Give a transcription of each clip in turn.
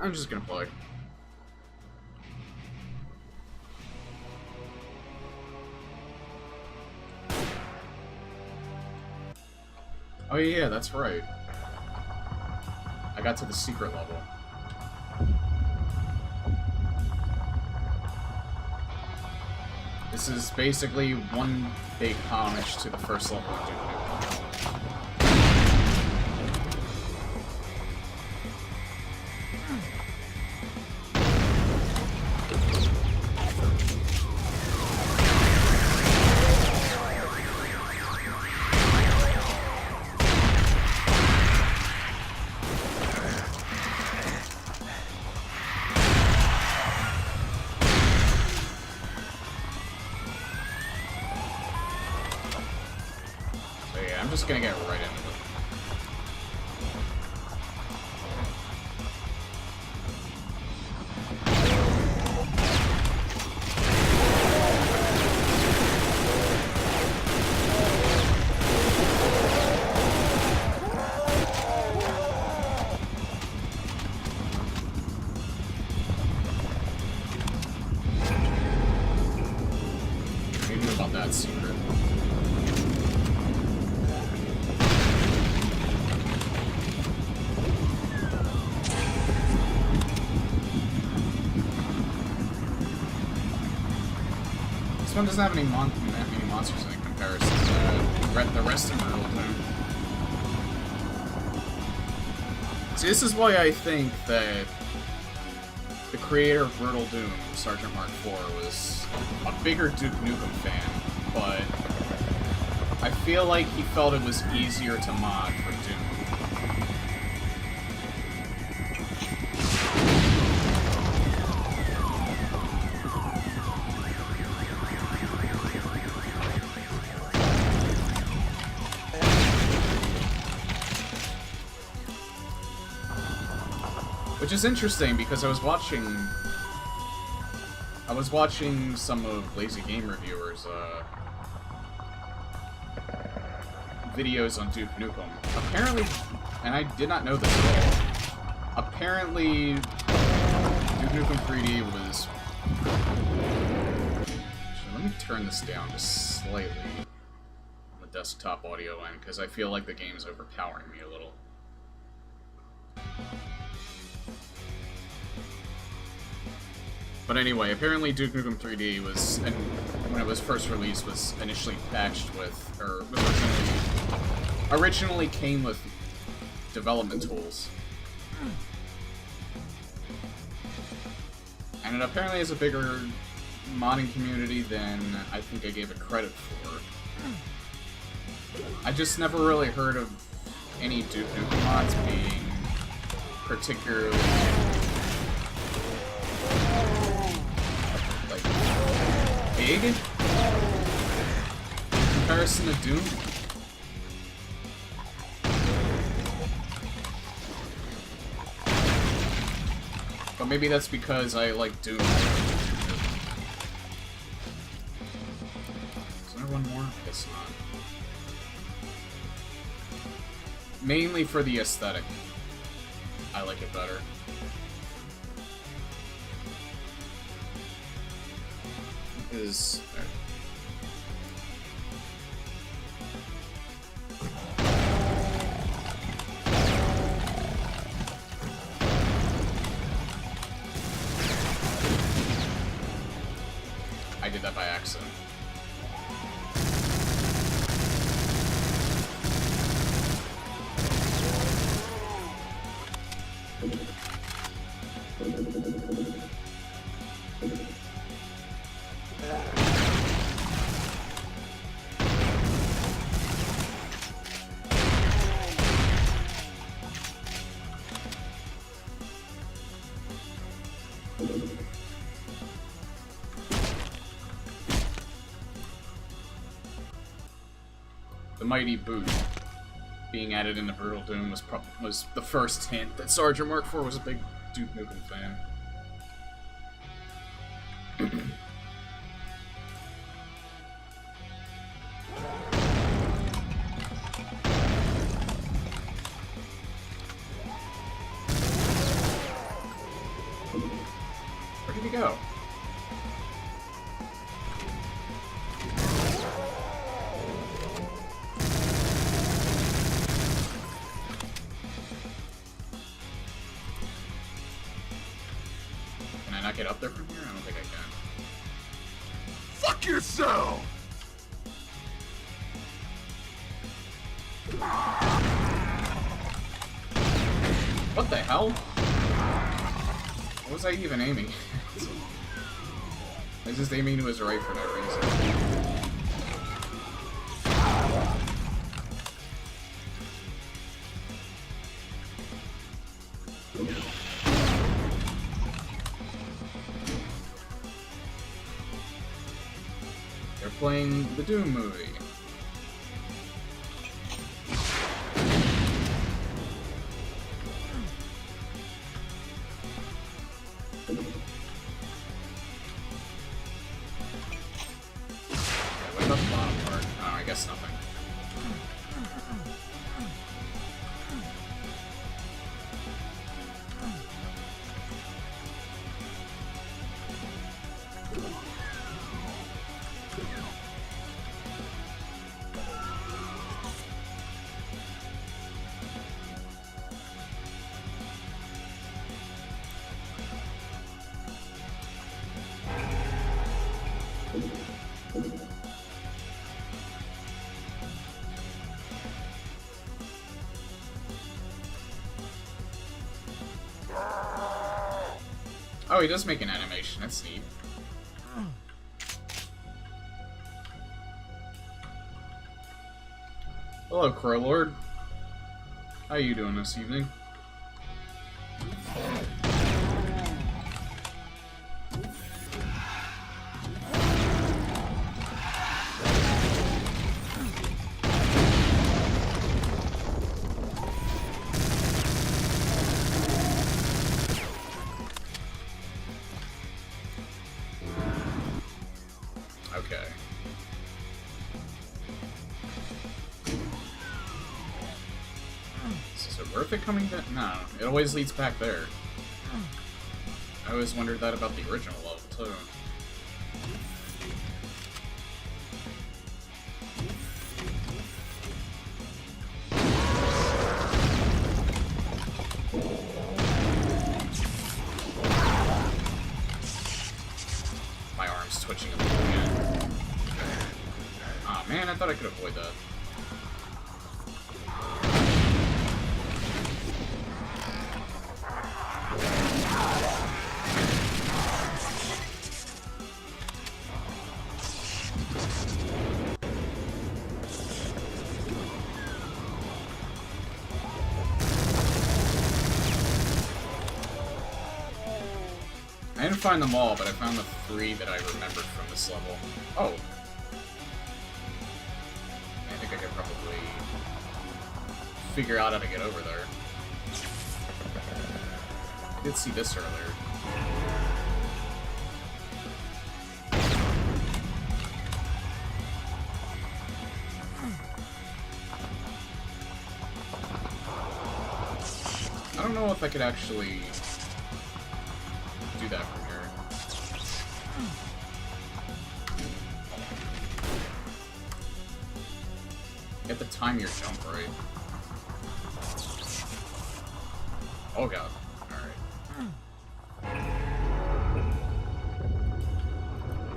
I'm just gonna play. Oh yeah, that's right. I got to the secret level. This is basically one big homage to the first level of Duke Nukem. I'm just gonna get right into it. Maybe about that secret. This one doesn't have any monsters in comparison to the rest of Brutal Doom. See, this is why I think that the creator of Brutal Doom, Sergeant Mark IV, was a bigger Duke Nukem fan, but I feel like he felt it was easier to mod for Doom. Which is interesting because I was watching some of Lazy Game Reviewers' videos on Duke Nukem. Apparently, and I did not know this at all, apparently Duke Nukem 3D was... Actually, let me turn this down just slightly on the desktop audio end, because I feel like the game is overpowering me a little. But anyway, apparently Duke Nukem 3D was, and when it was first released, was initially patched with, or was originally came with development tools. And it apparently has a bigger modding community than I think I gave it credit for. I just never really heard of any Duke Nukem mods being particularly big in comparison to Doom. But maybe that's because I like Doom. Is there one more? Guess not. Mainly for the aesthetic. I like it better. Is I did that by accident. The mighty boot being added into Brutal Doom was the first hint that Sergeant Mark IV was a big Duke Nukem fan. you go? Can I not get up there from here? I don't think I can. Fuck yourself! What the hell? What was I even aiming at? I was just aiming to his right for no reason. They're playing the Doom movie. What about the bottom part? Oh, I guess nothing. Oh, he does make an animation. That's neat. Hello, Crow Lord. How you doing this evening? Okay. Is it worth it coming back? No, it always leads back there. I always wondered that about the original level, too. My arm's twitching a little bit. Aw, man, I thought I could avoid that. I didn't find them all, but I found the 3 that I remembered from this level. Oh. I think I could probably figure out how to get over there. I did see this earlier. I don't know if I could actually do that from here. You have to time your jump right. Oh god. Alright.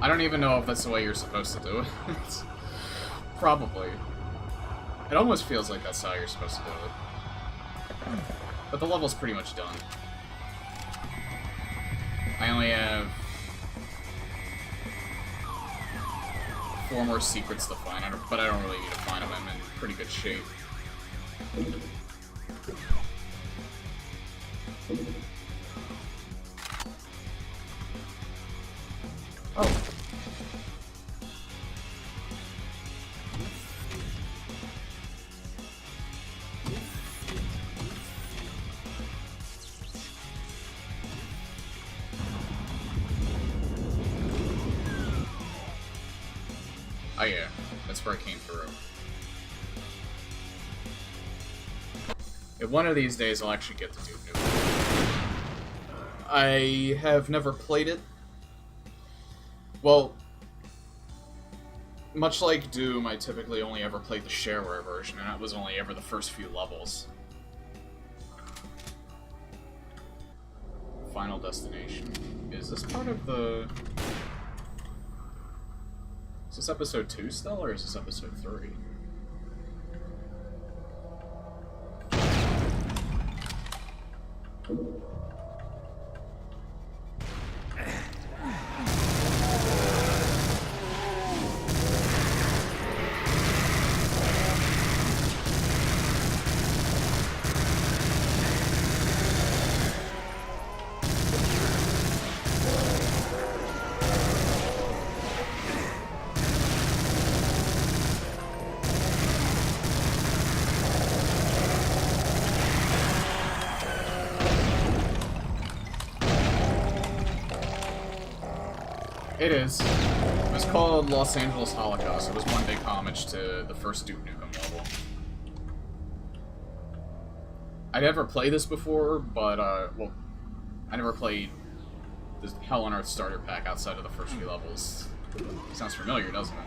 I don't even know if that's the way you're supposed to do it. Probably. It almost feels like that's how you're supposed to do it. But the level's pretty much done. I only have 4 more secrets to find, but I don't really need to find them. I'm in pretty good shape. Oh. Oh yeah, that's where I came through. If one of these days I'll actually get to Duke Nukem. I have never played it, Well, much like Doom, I typically only ever played the shareware version, and that was only ever the first few levels. Final Destination. Is this part of the... Is this episode 2 still, or is this episode 3? It is. It was called Los Angeles Holocaust. It was one big homage to the first Duke Nukem level. I never played this before, but, well, I never played the Hell on Earth starter pack outside of the first few levels. Sounds familiar, doesn't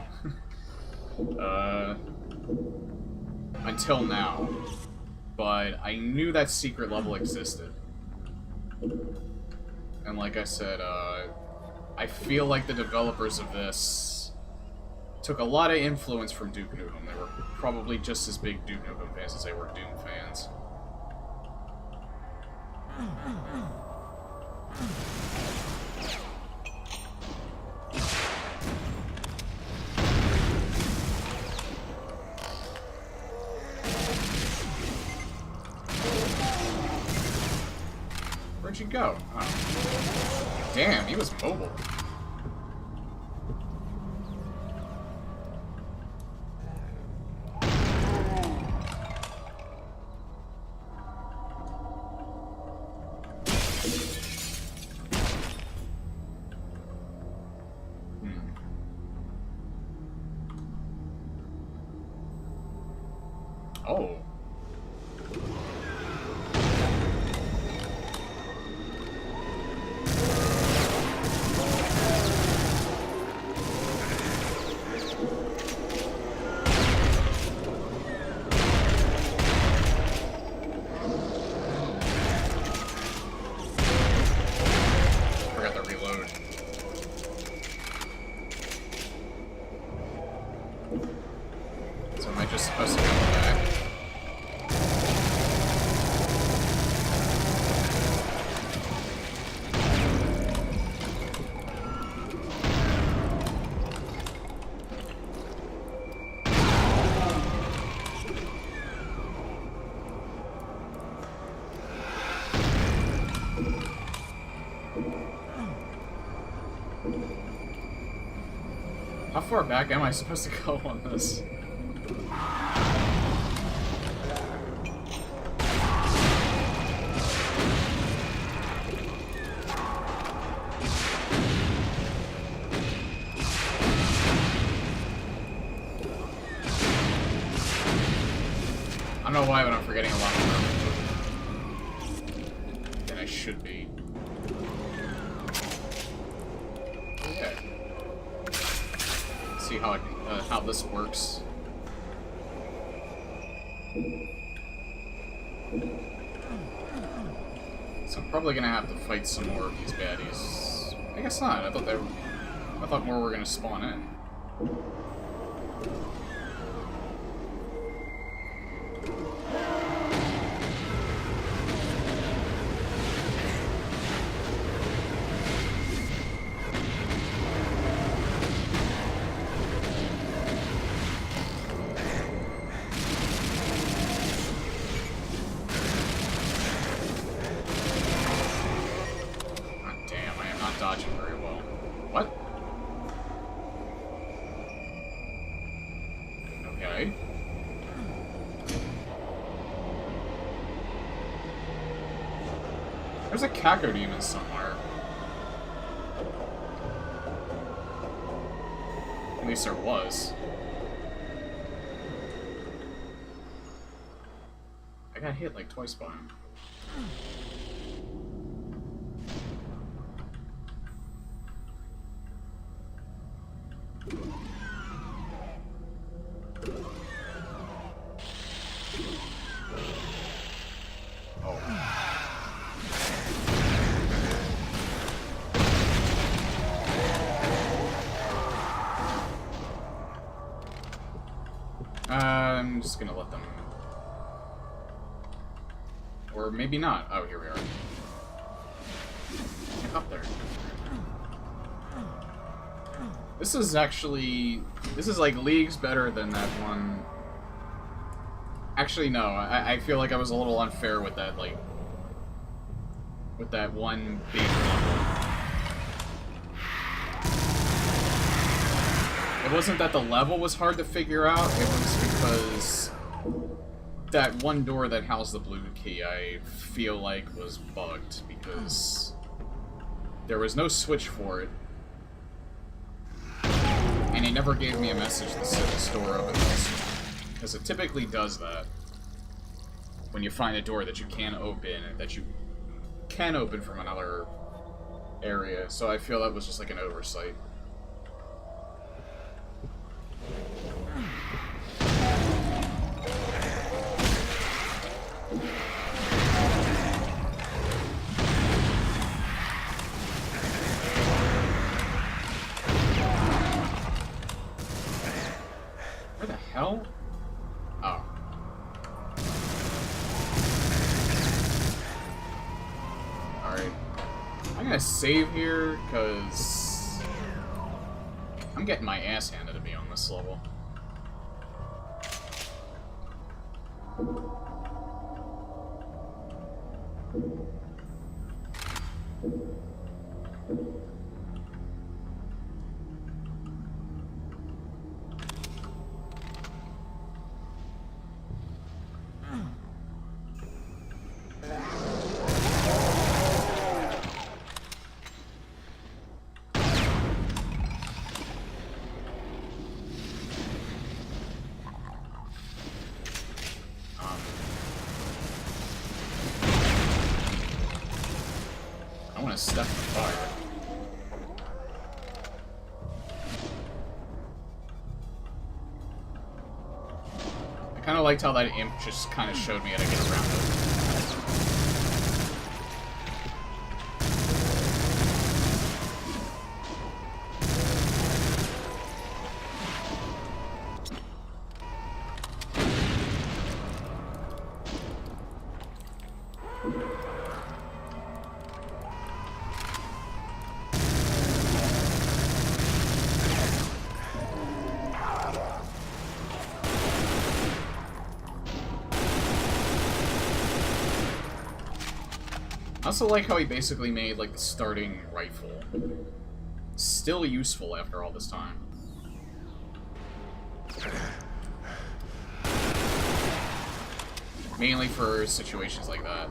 it? Until now. But I knew that secret level existed. And like I said, I feel like the developers of this took a lot of influence from Duke Nukem. They were probably just as big Duke Nukem fans as they were Doom fans. Where'd you go? Oh. Damn, he was mobile. Oh. Forgot to reload. So am I just supposed to go back? How far back am I supposed to go on this? I don't know why, but I'm forgetting a lot more than I should be. Okay. See how this works. So I'm probably gonna have to fight some more of these baddies. I guess not. I thought more were gonna spawn in. Dodging very well. What? Okay. There's a Cacodemon somewhere. At least there was. I got hit like twice by him. gonna let them... Or maybe not. Oh, here we are. Up there. This is actually... This is like leagues better than that one. Actually, no. I feel like I was a little unfair with that, like... With that one big level. It wasn't that the level was hard to figure out, it was because that one door that housed the blue key, I feel like was bugged, because there was no switch for it, and it never gave me a message that said the store open this, because it typically does that when you find a door that you can open from another area, so I feel that was just like an oversight. Where the hell? Oh. Alright. I'm gonna save here, because I'm getting my ass handed to me on this level. I want to step in the fire. I kind of liked how that imp just kind of showed me how to get around it. I also like how he basically made, like, the starting rifle still useful after all this time. Mainly for situations like that.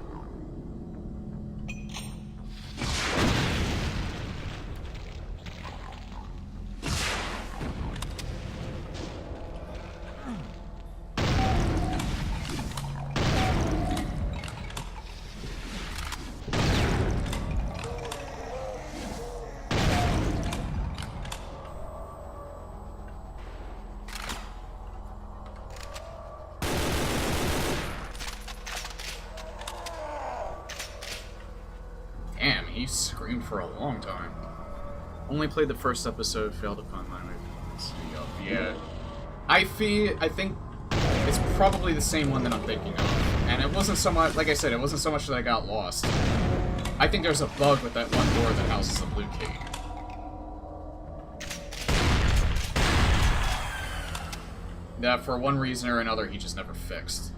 Damn, he screamed for a long time. Only played the first episode, failed upon my yeah. I think it's probably the same one that I'm thinking of. And it wasn't so much, like I said, it wasn't so much that I got lost. I think there's a bug with that one door that houses the blue key. That for one reason or another he just never fixed.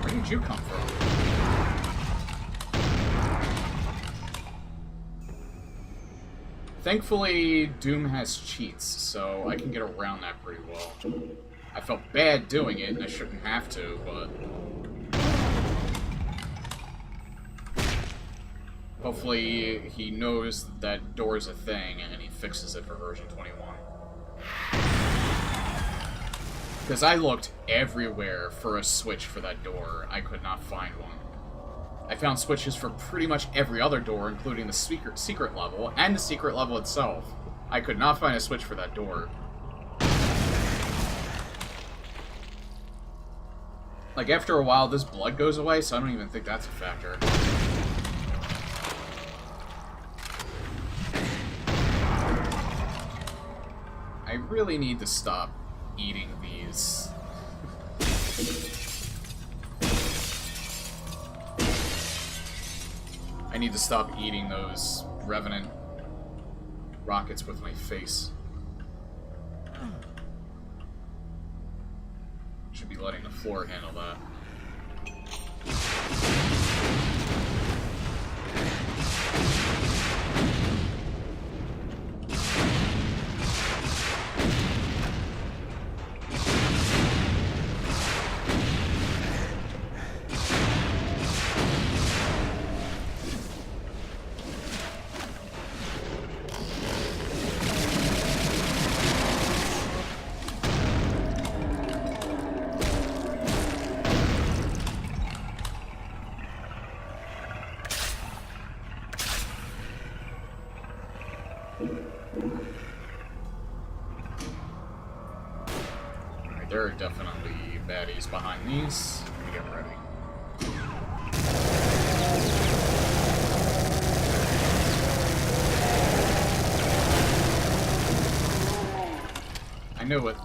Where did you come from? Thankfully, Doom has cheats, so I can get around that pretty well. I felt bad doing it, and I shouldn't have to, but... hopefully he knows that door's a thing, and he fixes it for version 21. Because I looked everywhere for a switch for that door. I could not find one. I found switches for pretty much every other door, including the secret level, and the secret level itself. I could not find a switch for that door. Like, after a while, this blood goes away, so I don't even think that's a factor. I really need to stop eating these. I need to stop eating those Revenant rockets with my face. Should be letting the floor handle that. There are definitely baddies behind these. Let me get ready. I knew it.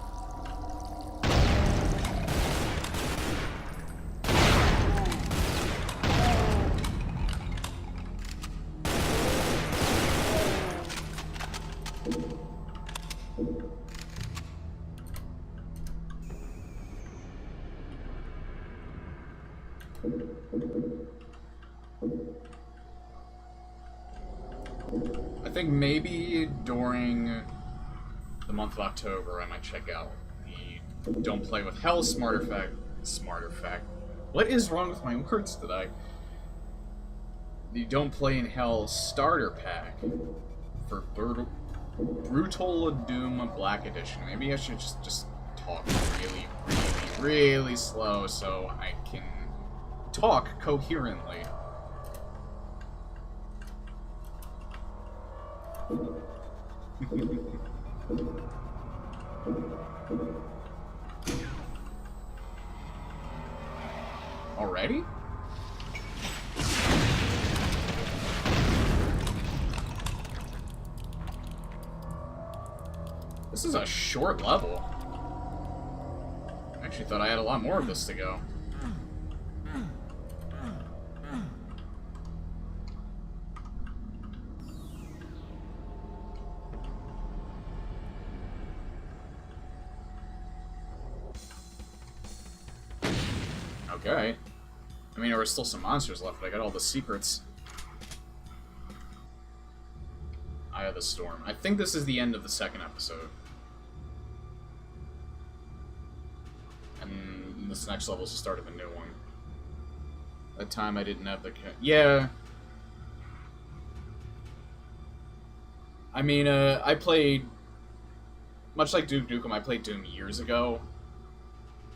I think maybe during the month of October I might check out the Don't Play with Hell Smarter Fact. What is wrong with my words today? The Don't Play in Hell starter pack for Brutal Doom Black Edition. Maybe I should just talk really slow so I can talk coherently. Already? This is a short level. I actually thought I had a lot more of this to go. Okay. I mean, there were still some monsters left, but I got all the secrets. Eye of the Storm. I think this is the end of the second episode. And this next level is the start of a new one. That time I didn't have the... Yeah. I mean, I played... Much like Duke Nukem, I played Doom years ago.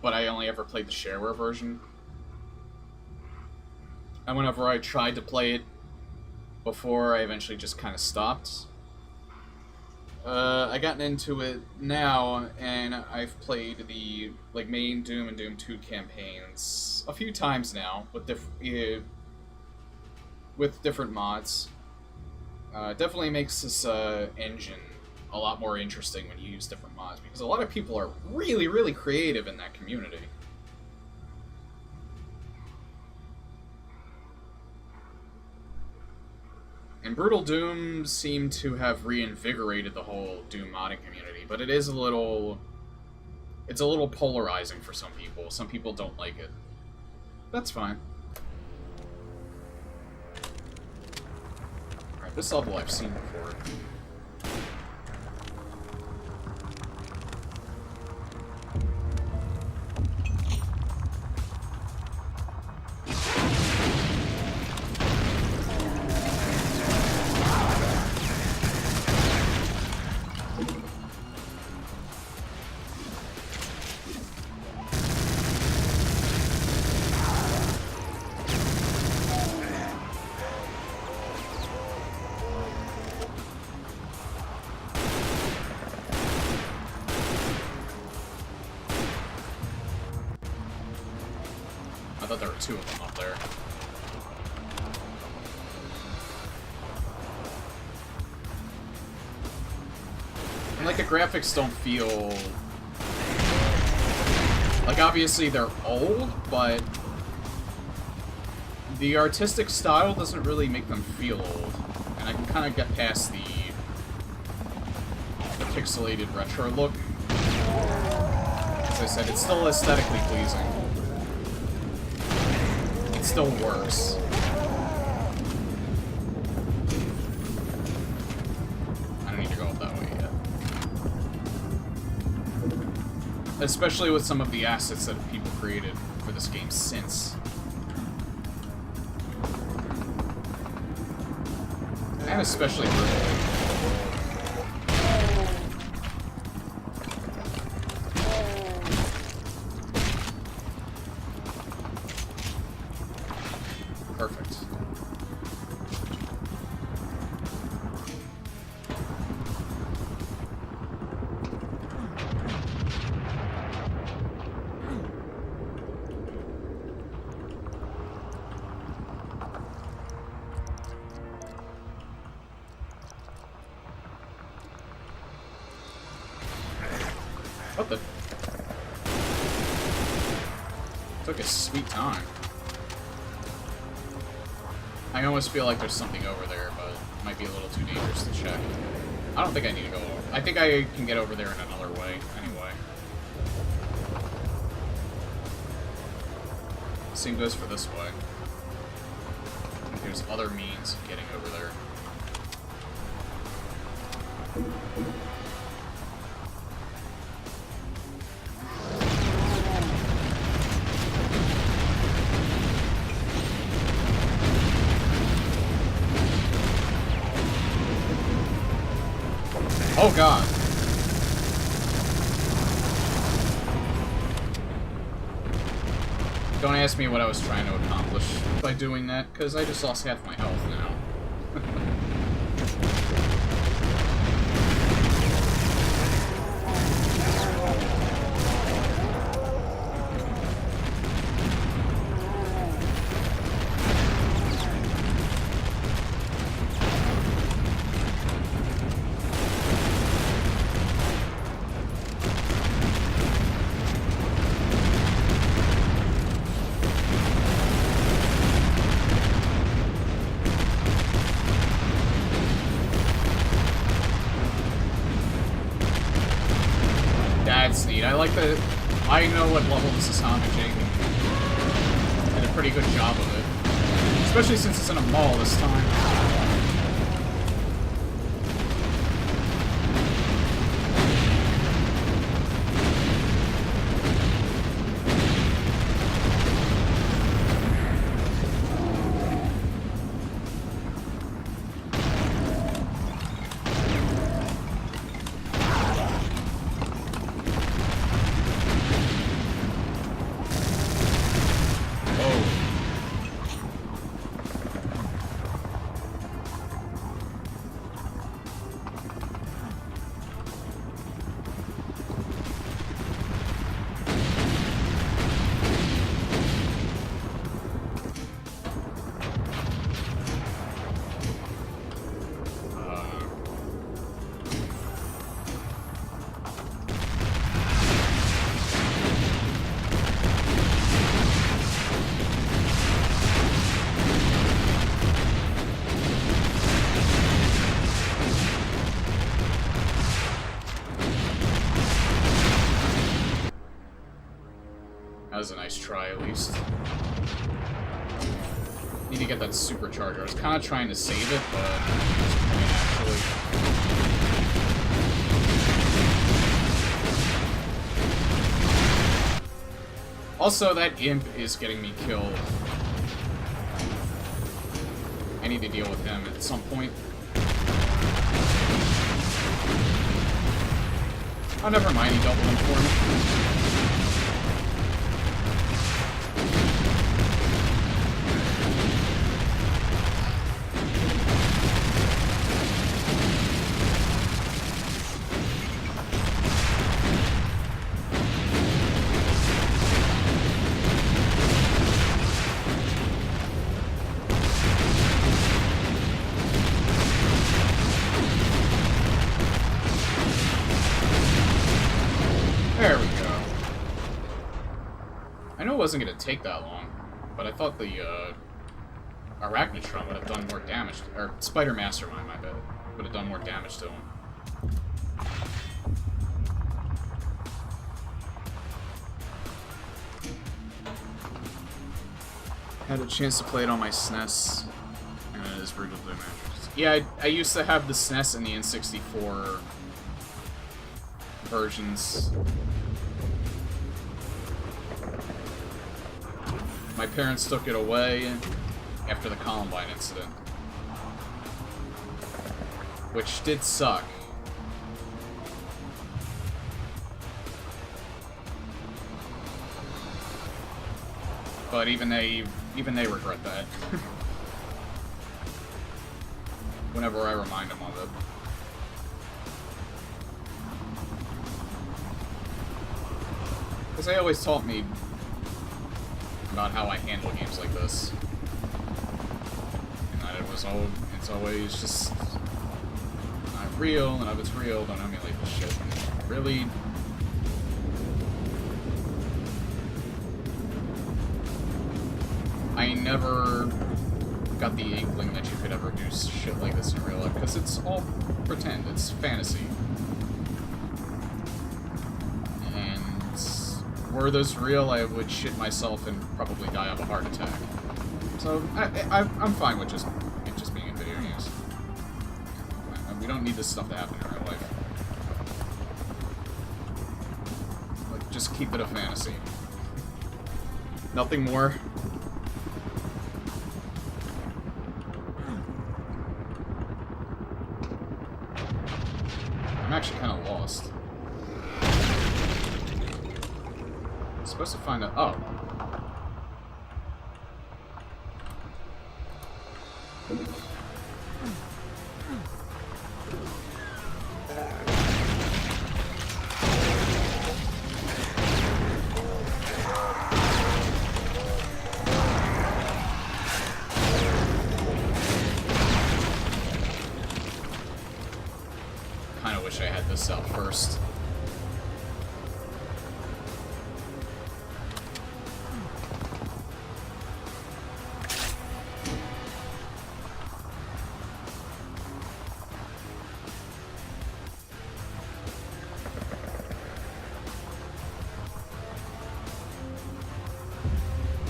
But I only ever played the shareware version. And whenever I tried to play it before, I eventually just kind of stopped. I gotten into it now, and I've played the main Doom and Doom 2 campaigns a few times now with different mods. Definitely makes this engine a lot more interesting when you use different mods, because a lot of people are really creative in that community. And Brutal Doom seemed to have reinvigorated the whole Doom modding community, but it is a little... It's a little polarizing for some people. Some people don't like it. That's fine. Alright, this level I've seen before. I thought there were two of them up there. And, like, the graphics don't feel Like, obviously they're old, but the artistic style doesn't really make them feel old. And I can kind of get past the pixelated retro look. As I said, it's still aesthetically pleasing. It still works. I don't need to go up that way yet. Especially with some of the assets that people created for this game since. And especially brutally. Perfect. What the? Took a sweet time. I almost feel like there's something over there, but it might be a little too dangerous to check. I don't think I need to go over. I think I can get over there in another way, anyway. Same goes for this way. I think there's other means of getting over there. Oh god. Don't ask me what I was trying to accomplish by doing that, because I just lost half my health now. That's neat. I like that. I know what level this is salvaging. Did a pretty good job of it. Especially since it's in a mall this time. That was a nice try, at least. Need to get that supercharger. I was kind of trying to save it, but actually. Also, that imp is getting me killed. I need to deal with him at some point. Oh, never mind. He doubled him for me. There we go. wasn't going to take that long, but I thought the Arachnotron would have done more damage, or Spider Mastermind, my bad, would have done more damage to him. Had a chance to play it on my SNES, and it is brutal to imagine. Yeah, I used to have the SNES and the N64 versions. My parents took it away after the Columbine incident, which did suck. But even they regret that. Whenever I remind them of it. Because they always taught me about how I handle games like this. And that it's always just not real, and if it's real, don't emulate this shit. And really... I never got the inkling that you could ever do shit like this in real life, because it's all pretend, it's fantasy. And were this real, I would shit myself and probably die of a heart attack. So, I'm fine with it just being in video games. We don't need this stuff to happen in real life. Like, just keep it a fantasy. Nothing more. I'm actually kind of lost. I'm supposed to find out. Oh. Kinda wish I had this out first.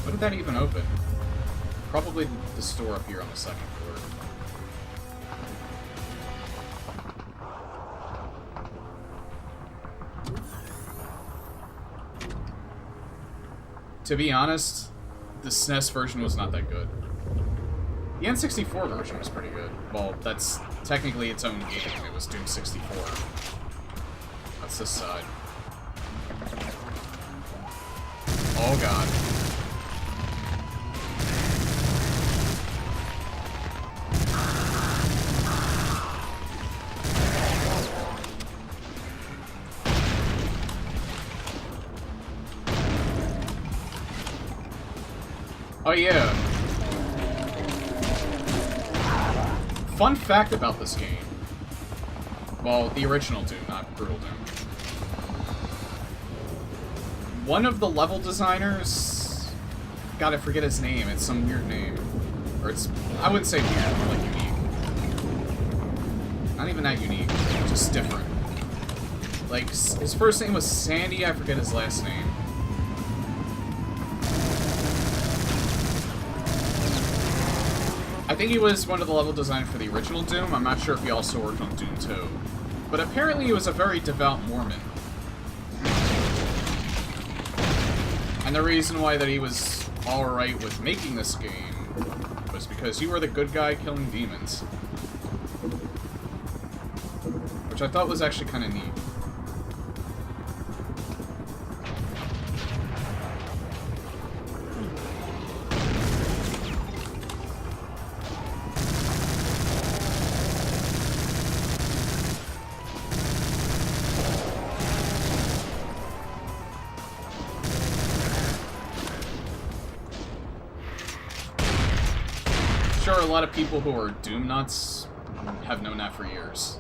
What did that even open? Probably the store up here on the second floor. To be honest, the SNES version was not that good. The N64 version was pretty good. Well, that's technically its own game. It was Doom 64. That's this side. Oh god. Oh yeah. Fun fact about this game. Well, the original Doom, not Brutal Doom. One of the level designers... God, I forget his name. It's some weird name. Or it's... I wouldn't say weird, more like unique. Not even that unique. Just different. Like, his first name was Sandy, I forget his last name. I think he was one of the level designers for the original Doom. I'm not sure if he also worked on Doom 2. But apparently he was a very devout Mormon. And the reason why that he was alright with making this game was because you were the good guy killing demons. Which I thought was actually kind of neat. Sure, a lot of people who are Doom nuts have known that for years.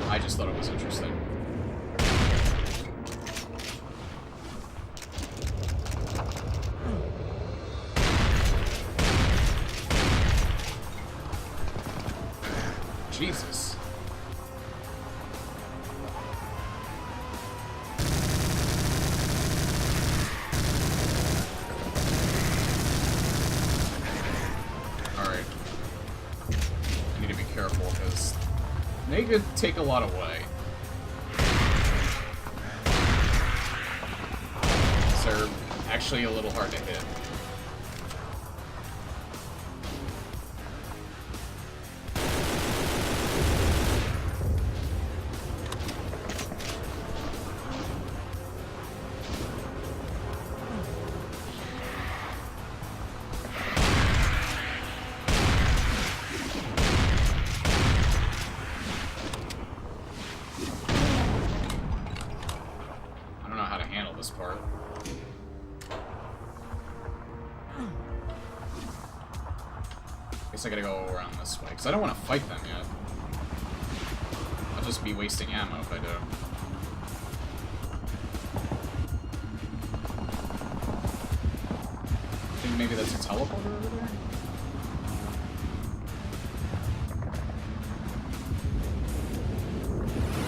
I just thought it was interesting. Jesus. Alright. I need to be careful, because they could take a lot away. They're actually a little hard to hit. This part. Guess I gotta go around this way, because I don't want to fight them yet. I'll just be wasting ammo if I do. I think maybe that's a teleporter over there?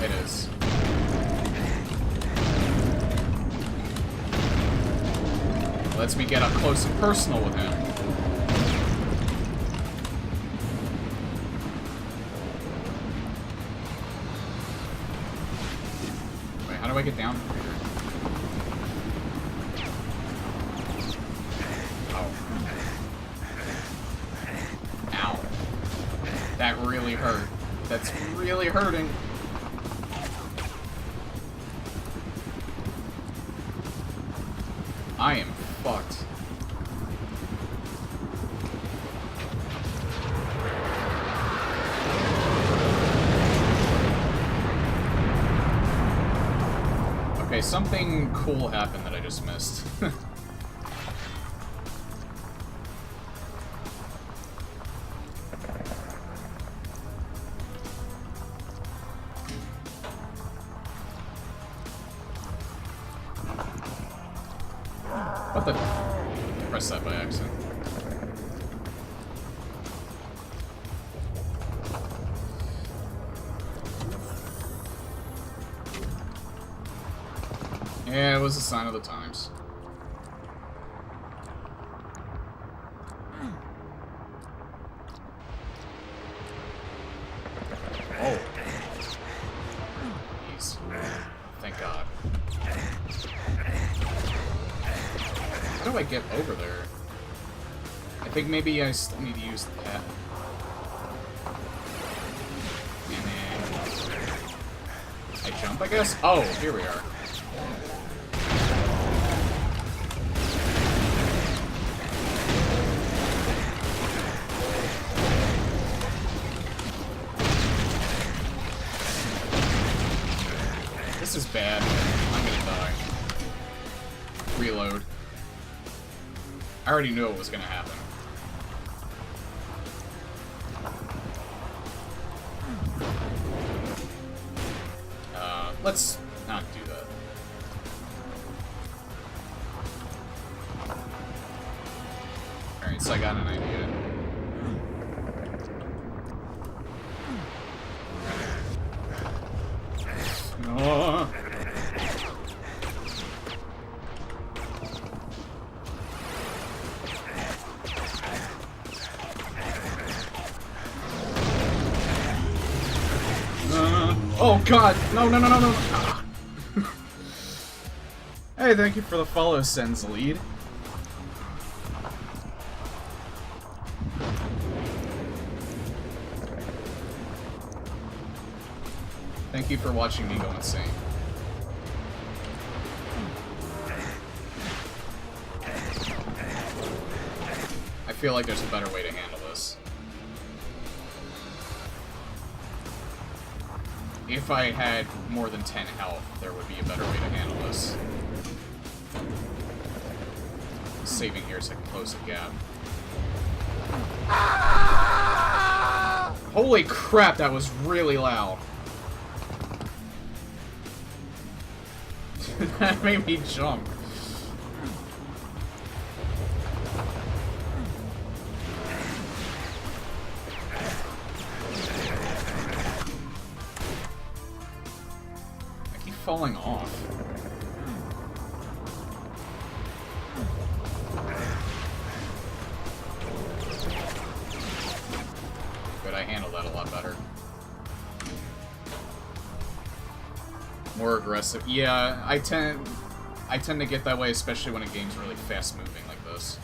It is. Lets me get up close and personal with him. Wait, how do I get down from here? Oh. Ow. That really hurt. That's really hurting. I am fucked. Okay, something cool happened that I just missed. What the? I pressed that by accident. Yeah, it was a sign of the times. Oh. Jeez. Thank God. How do I get over there? I think maybe I still need to use the pad. And then... I jump, I guess? Oh, here we are. This is bad. I'm gonna die. Reload. I already knew it was gonna happen. Let's not do that. Alright, so I got an idea. Oh. Oh god! No, no, no, no, no! Ah. Hey, thank you for the follow, Sen's lead. Thank you for watching me go insane. I feel like there's a better way to handle this. If I had more than 10 health, there would be a better way to handle this. Saving here so I can close the gap. Holy crap, that was really loud. That made me jump. falling off? But I handled that a lot better. More aggressive. Yeah, I tend to get that way, especially when a game's really fast moving like this.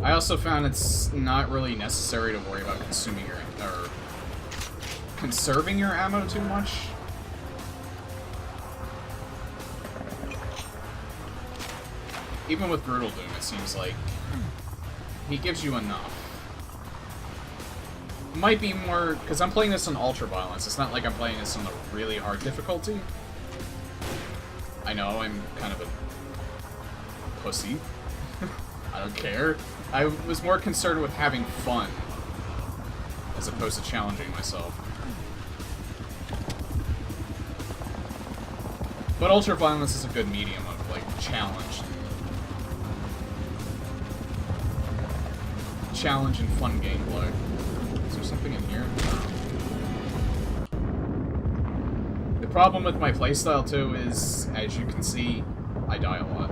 I also found it's not really necessary to worry about consuming your, or conserving your ammo too much. Even with Brutal Doom, it seems like he gives you enough. Might be more, because I'm playing this on Ultra Violence. It's not like I'm playing this on a really hard difficulty. I know, I'm kind of a pussy. I don't care. I was more concerned with having fun as opposed to challenging myself. But Ultra Violence is a good medium of, like, challenge. Challenge and fun gameplay. Is there something in here? The problem with my playstyle, too, is, as you can see, I die a lot.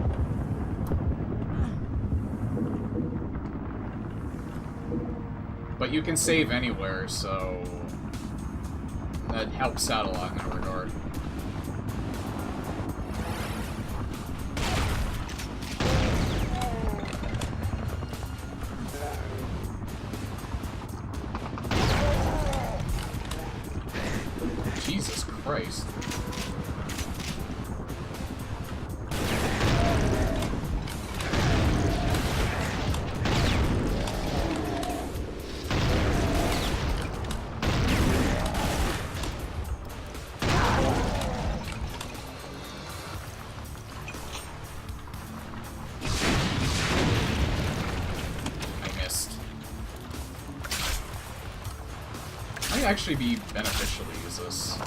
But you can save anywhere, so that helps out a lot in that regard. Jesus Christ. Actually be beneficial to use this.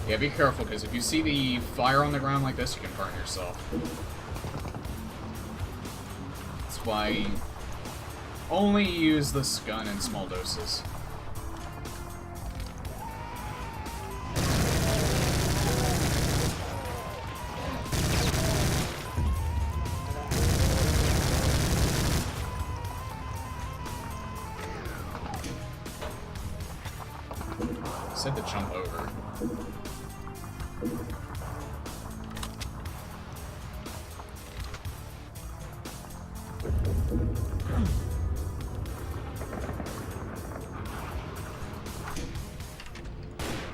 Yeah, be careful, because if you see the fire on the ground like this, you can burn yourself. That's why only use this gun in small doses. Said to jump over.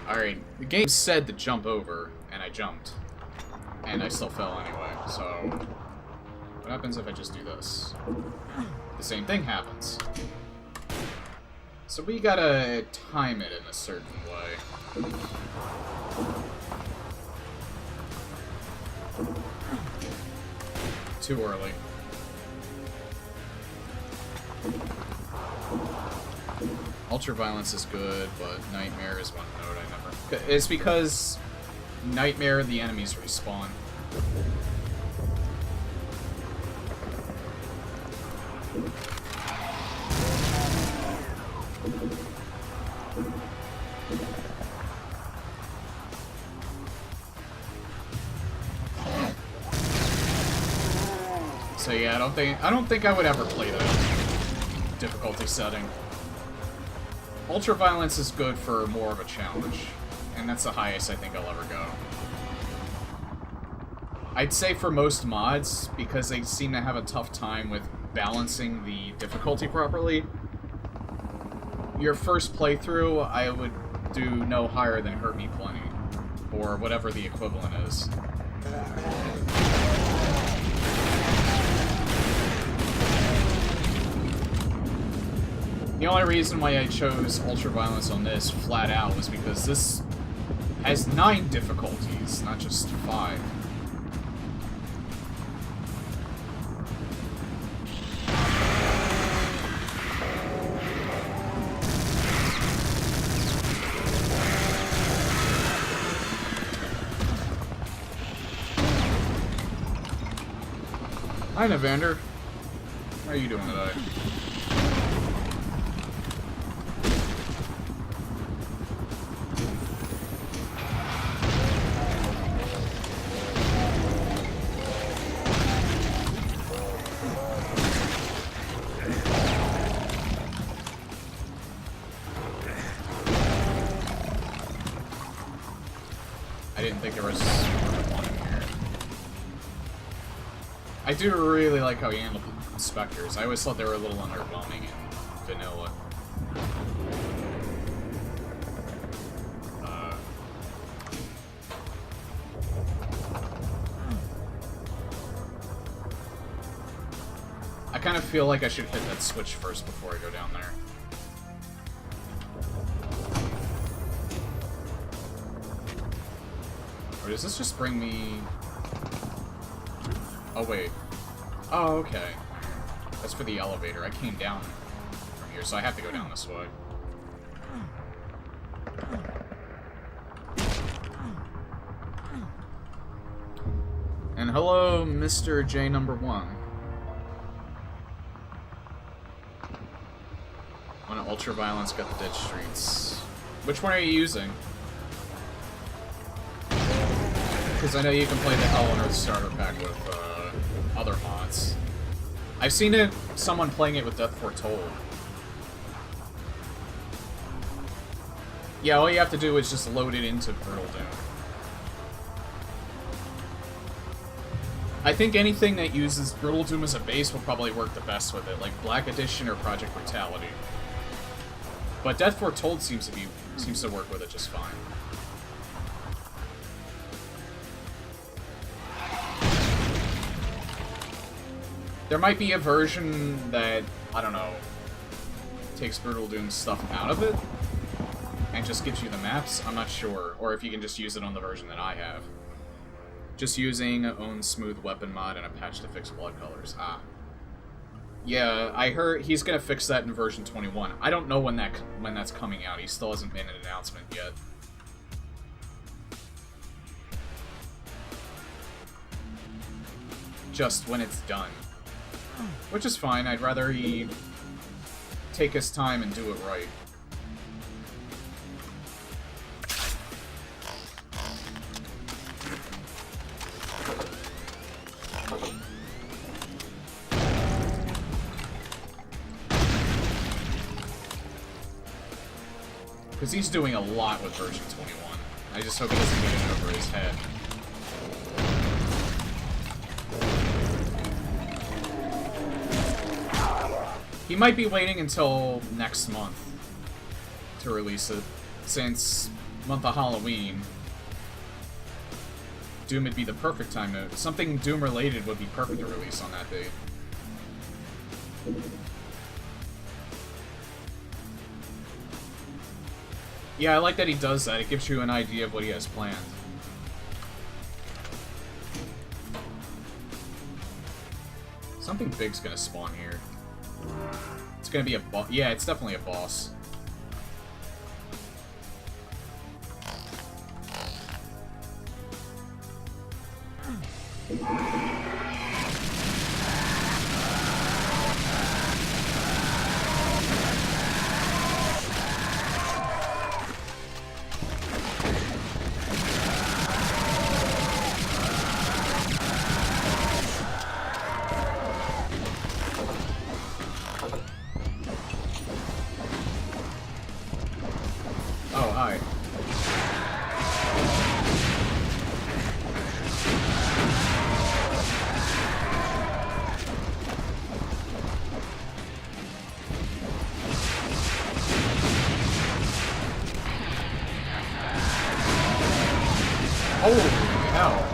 Alright, the game said to jump over, and I jumped. And I still fell anyway, so... What happens if I just do this? The same thing happens. So we gotta time it in a certain way. Too early. Ultra Violence is good, but Nightmare is one mode I never... It's because Nightmare, the enemies respawn. So yeah, I don't think I would ever play that difficulty setting. Ultra Violence is good for more of a challenge, and that's the highest I think I'll ever go. I'd say for most mods, because they seem to have a tough time with balancing the difficulty properly, your first playthrough, I would do no higher than Hurt Me Plenty, or whatever the equivalent is. The only reason why I chose Ultra Violence on this flat out was because has 9 difficulties, not just 5. Hi, Navander. How are you doing today? I didn't think there was one in here. I do really like how he handled the inspectors. I always thought they were a little underwhelming in vanilla. I kind of feel like I should hit that switch first before I go down there. Or does this just bring me... Oh, wait. Oh, okay. That's for the elevator. I came down from here, so I have to go down this way. And hello, Mr. J number 1. When Ultraviolence got the ditch streets. Which one are you using? Because I know you can play the Hell on Earth starter pack with other mods. I've seen someone playing it with Death Foretold. Yeah, all you have to do is just load it into Brutal Doom. I think anything that uses Brutal Doom as a base will probably work the best with it, like Black Edition or Project Brutality. But Death Foretold seems to work with it just fine. There might be a version that, I don't know, takes Brutal Doom stuff out of it and just gives you the maps. I'm not sure. Or if you can just use it on the version that I have. Just using own smooth weapon mod and a patch to fix blood colors. Ah. Yeah, I heard he's gonna fix that in version 21. I don't know when that's coming out. He still hasn't made an announcement yet. Just when it's done. Which is fine. I'd rather he take his time and do it right. Because he's doing a lot with version 21. I just hope he doesn't get it over his head. He might be waiting until next month to release it, since month of Halloween. Doom would be the perfect time to... Something Doom-related would be perfect to release on that date. Yeah, I like that he does that. It gives you an idea of what he has planned. Something big's gonna spawn here. It's gonna be a boss. Yeah, it's definitely a boss. Oh, hi. Holy hell.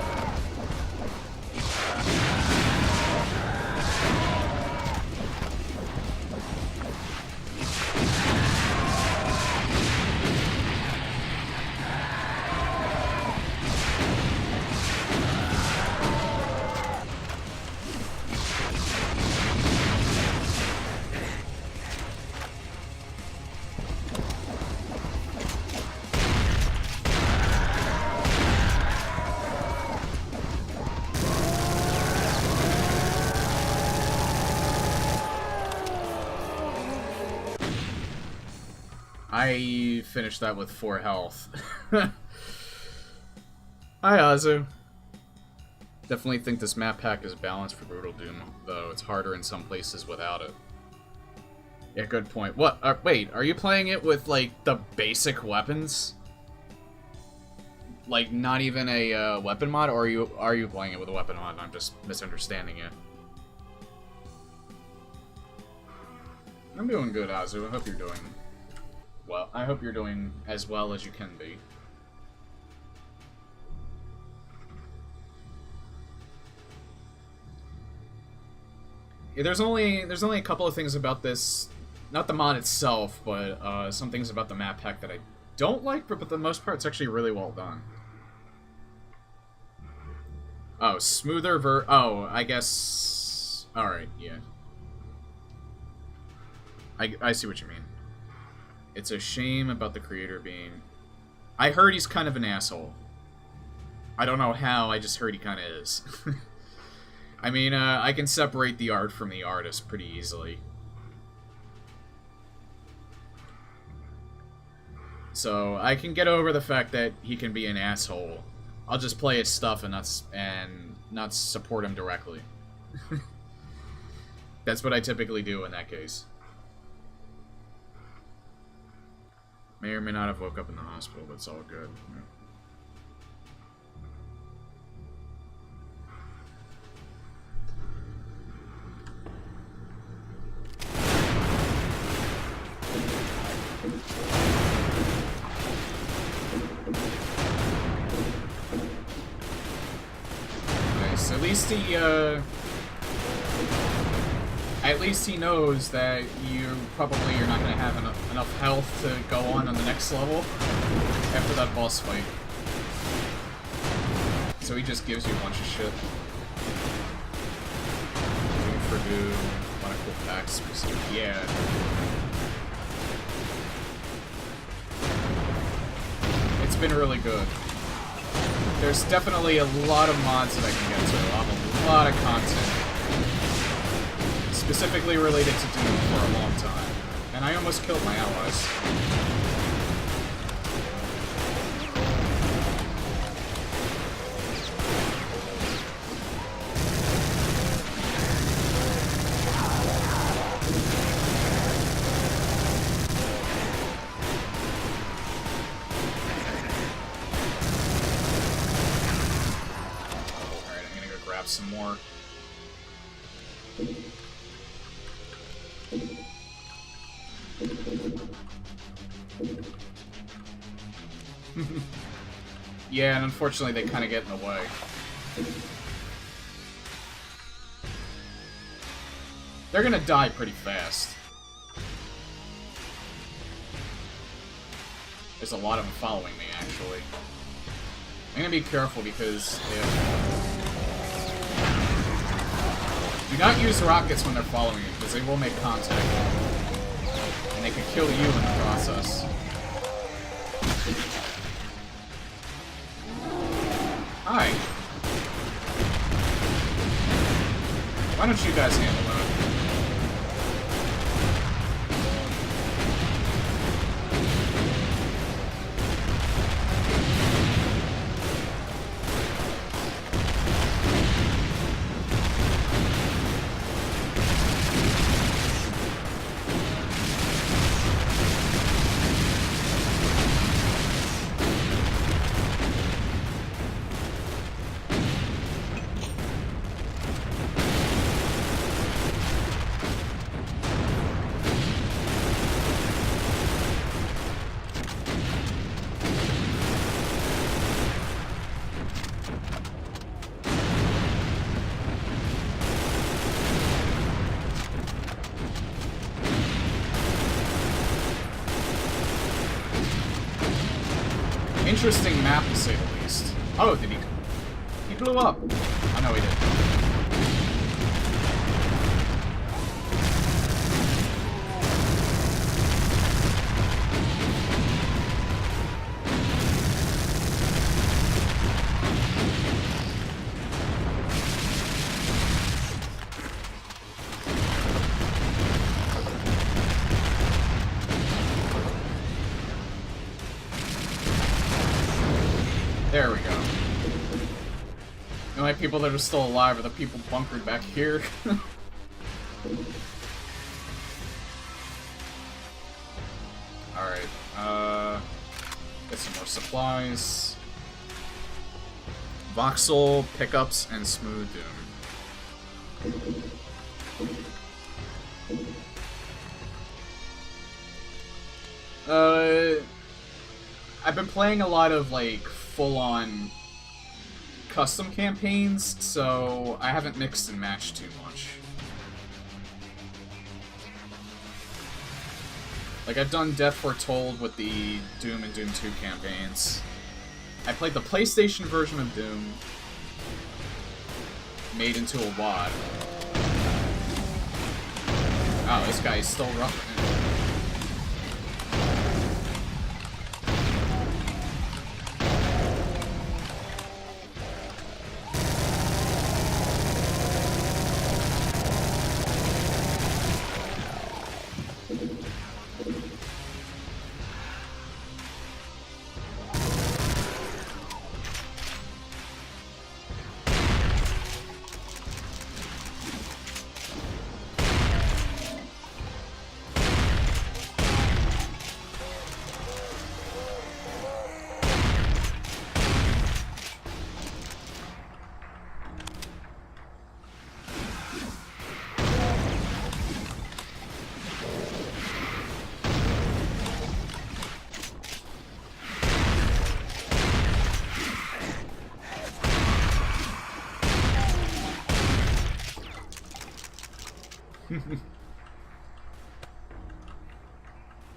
I finished that with 4 health. Hi, Azu. Definitely think this map pack is balanced for Brutal Doom, though it's harder in some places without it. Yeah, good point. What? Wait, are you playing it with, like, the basic weapons? Like, not even a weapon mod, or are you playing it with a weapon mod and I'm just misunderstanding it? I'm doing good, Azu. I hope you're doing well. I hope you're doing as well as you can be. Yeah, there's only a couple of things about this, not the mod itself, but some things about the map pack that I don't like, but for the most part, it's actually really well done. Oh, smoother oh, I guess... Alright, yeah. I see what you mean. It's a shame about the creator being... I heard he's kind of an asshole. I don't know how, I just heard he kind of is. I mean, I can separate the art from the artist pretty easily. So, I can get over the fact that he can be an asshole. I'll just play his stuff and not support him directly. That's what I typically do in that case. May or may not have woke up in the hospital, but it's all good. Yeah. Nice. At least he knows that you're not going to have enough health to go on the next level after that boss fight. So he just gives you a bunch of shit. Doom for Doom, a lot of cool packs. Yeah. It's been really good. There's definitely a lot of mods that I can get to. I'll have a lot of content. Specifically related to Doom for a long time. And I almost killed my allies. Alright, I'm gonna go grab some more. Yeah, and unfortunately they kind of get in the way. They're gonna die pretty fast. There's a lot of them following me, actually. I'm gonna be careful because do not use rockets when they're following you, because they will make contact. And they could kill you in the process. Hi. Why don't you guys handle that? Interesting map, to say the least. Oh, did he? He blew up. Oh, no, he didn't. There we go. The only people that are still alive are the people bunkered back here. Alright, get some more supplies. Voxel, pickups, and Smooth Doom. I've been playing a lot of, like, full-on custom campaigns, so I haven't mixed and matched too much. Like, I've done Death Foretold with the Doom and Doom 2 campaigns. I played the PlayStation version of Doom, made into a WAD. Oh, this guy is still roughing it.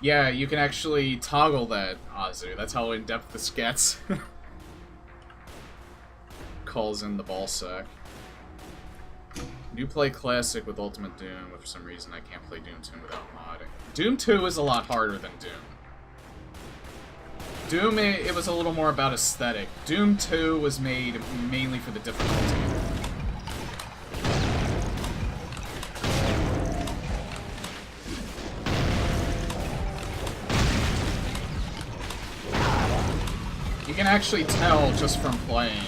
Yeah, you can actually toggle that, Azu. That's how in-depth this gets. Calls in the ballsack. New play Classic with Ultimate Doom, but for some reason I can't play Doom 2 without modding. Doom 2 is a lot harder than Doom. Doom, it was a little more about aesthetic. Doom 2 was made mainly for the difficulty. You can actually tell just from playing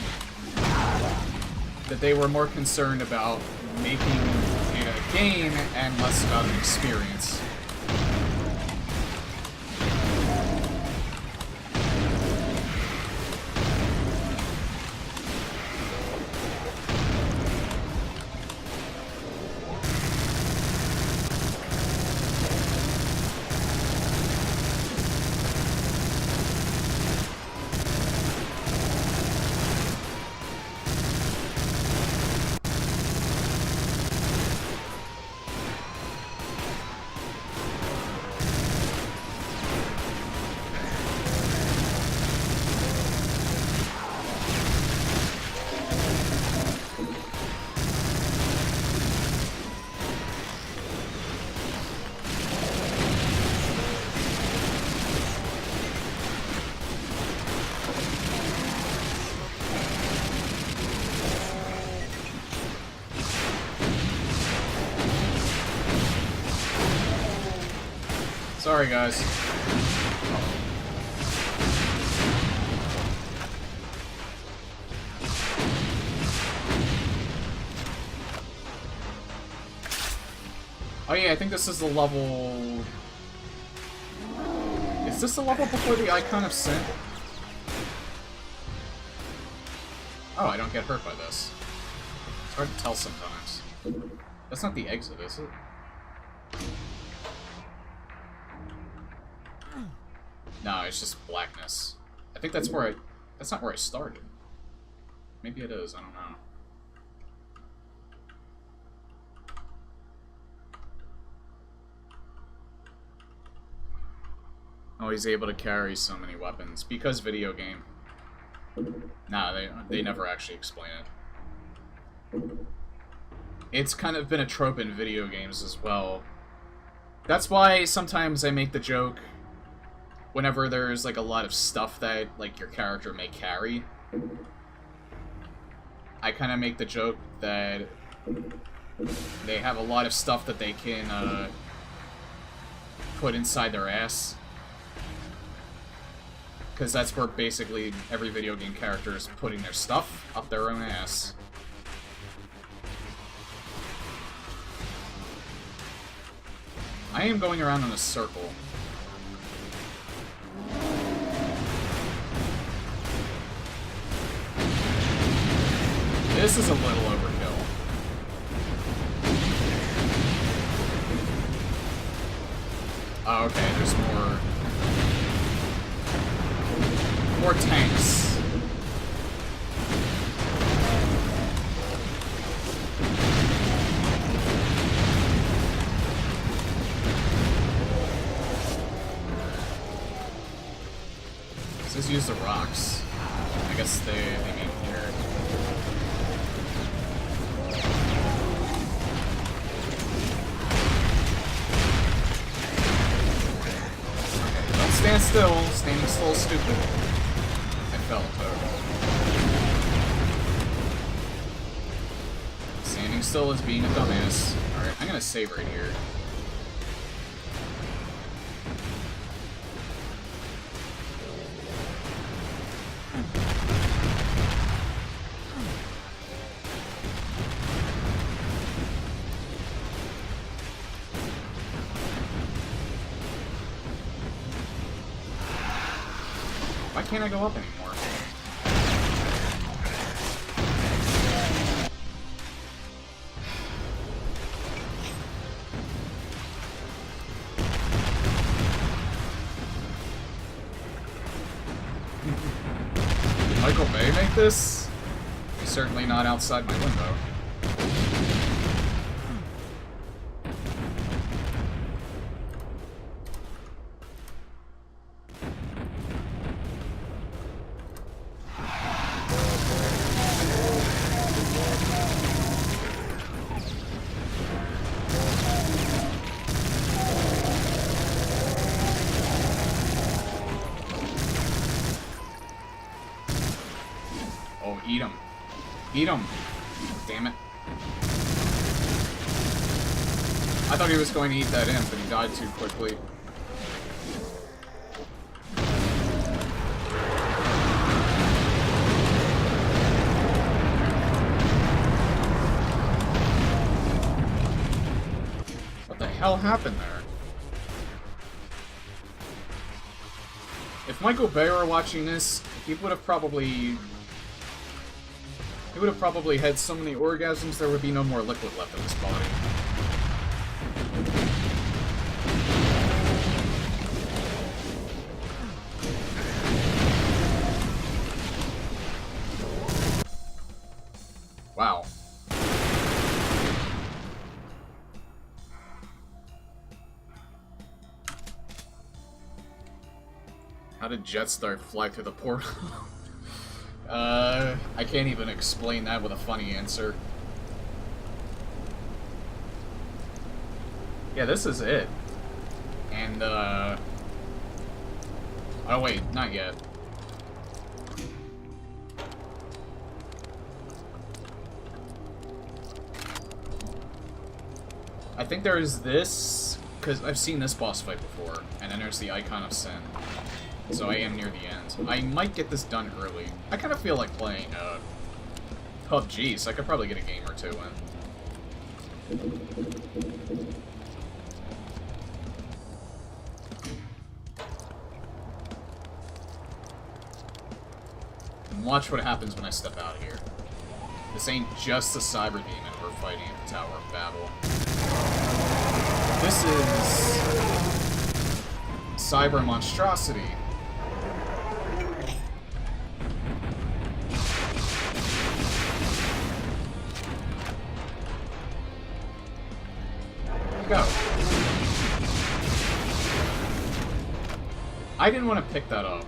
that they were more concerned about making a game and less about an experience. Sorry, guys. Oh yeah, I think this is the level... Is this the level before the Icon of Sin? Oh, I don't get hurt by this. It's hard to tell sometimes. That's not the exit, is it? No, it's just blackness. I think that's where that's not where I started. Maybe it is, I don't know. Oh, he's able to carry so many weapons. Because video game. Nah, they never actually explain it. It's kind of been a trope in video games as well. That's why sometimes I make the joke whenever there's like a lot of stuff that like your character may carry. I kind of make the joke that they have a lot of stuff that they can put inside their ass. Because that's where basically every video game character is putting their stuff up their own ass. I am going around in a circle. This is a little overkill. Oh, okay, there's more tanks. It says use the rocks. I guess they mean here. Okay, don't stand still. Standing still is stupid. I fell totally. Standing still is being a dumbass. Alright, I'm gonna save right here. Why can't I go up anymore? Did Michael Bay make this? He's certainly not outside my window. Oh, eat him. Eat him. Damn it. I thought he was going to eat that imp, but he died too quickly. What the hell happened there? If Michael Bay were watching this, he would have probably had so many orgasms there would be no more liquid left in his body. Wow. How did Jetstar fly through the portal? I can't even explain that with a funny answer. Yeah, this is it. And, oh wait, not yet. I think there is this, because I've seen this boss fight before, and then there's the Icon of Sin. So I am near the end. I might get this done early. I kind of feel like playing, PUBG, so I could probably get a game or two in. And watch what happens when I step out of here. This ain't just a cyber demon we're fighting at the Tower of Babel. This is cyber monstrosity. Go. I didn't want to pick that up.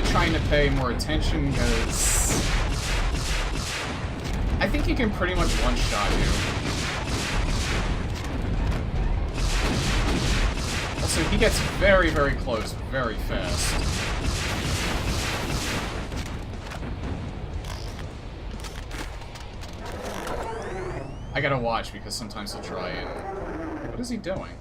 really trying to pay more attention because I think he can pretty much one-shot you. Also, he gets very, very close very fast. I gotta watch because sometimes he'll try and... What is he doing?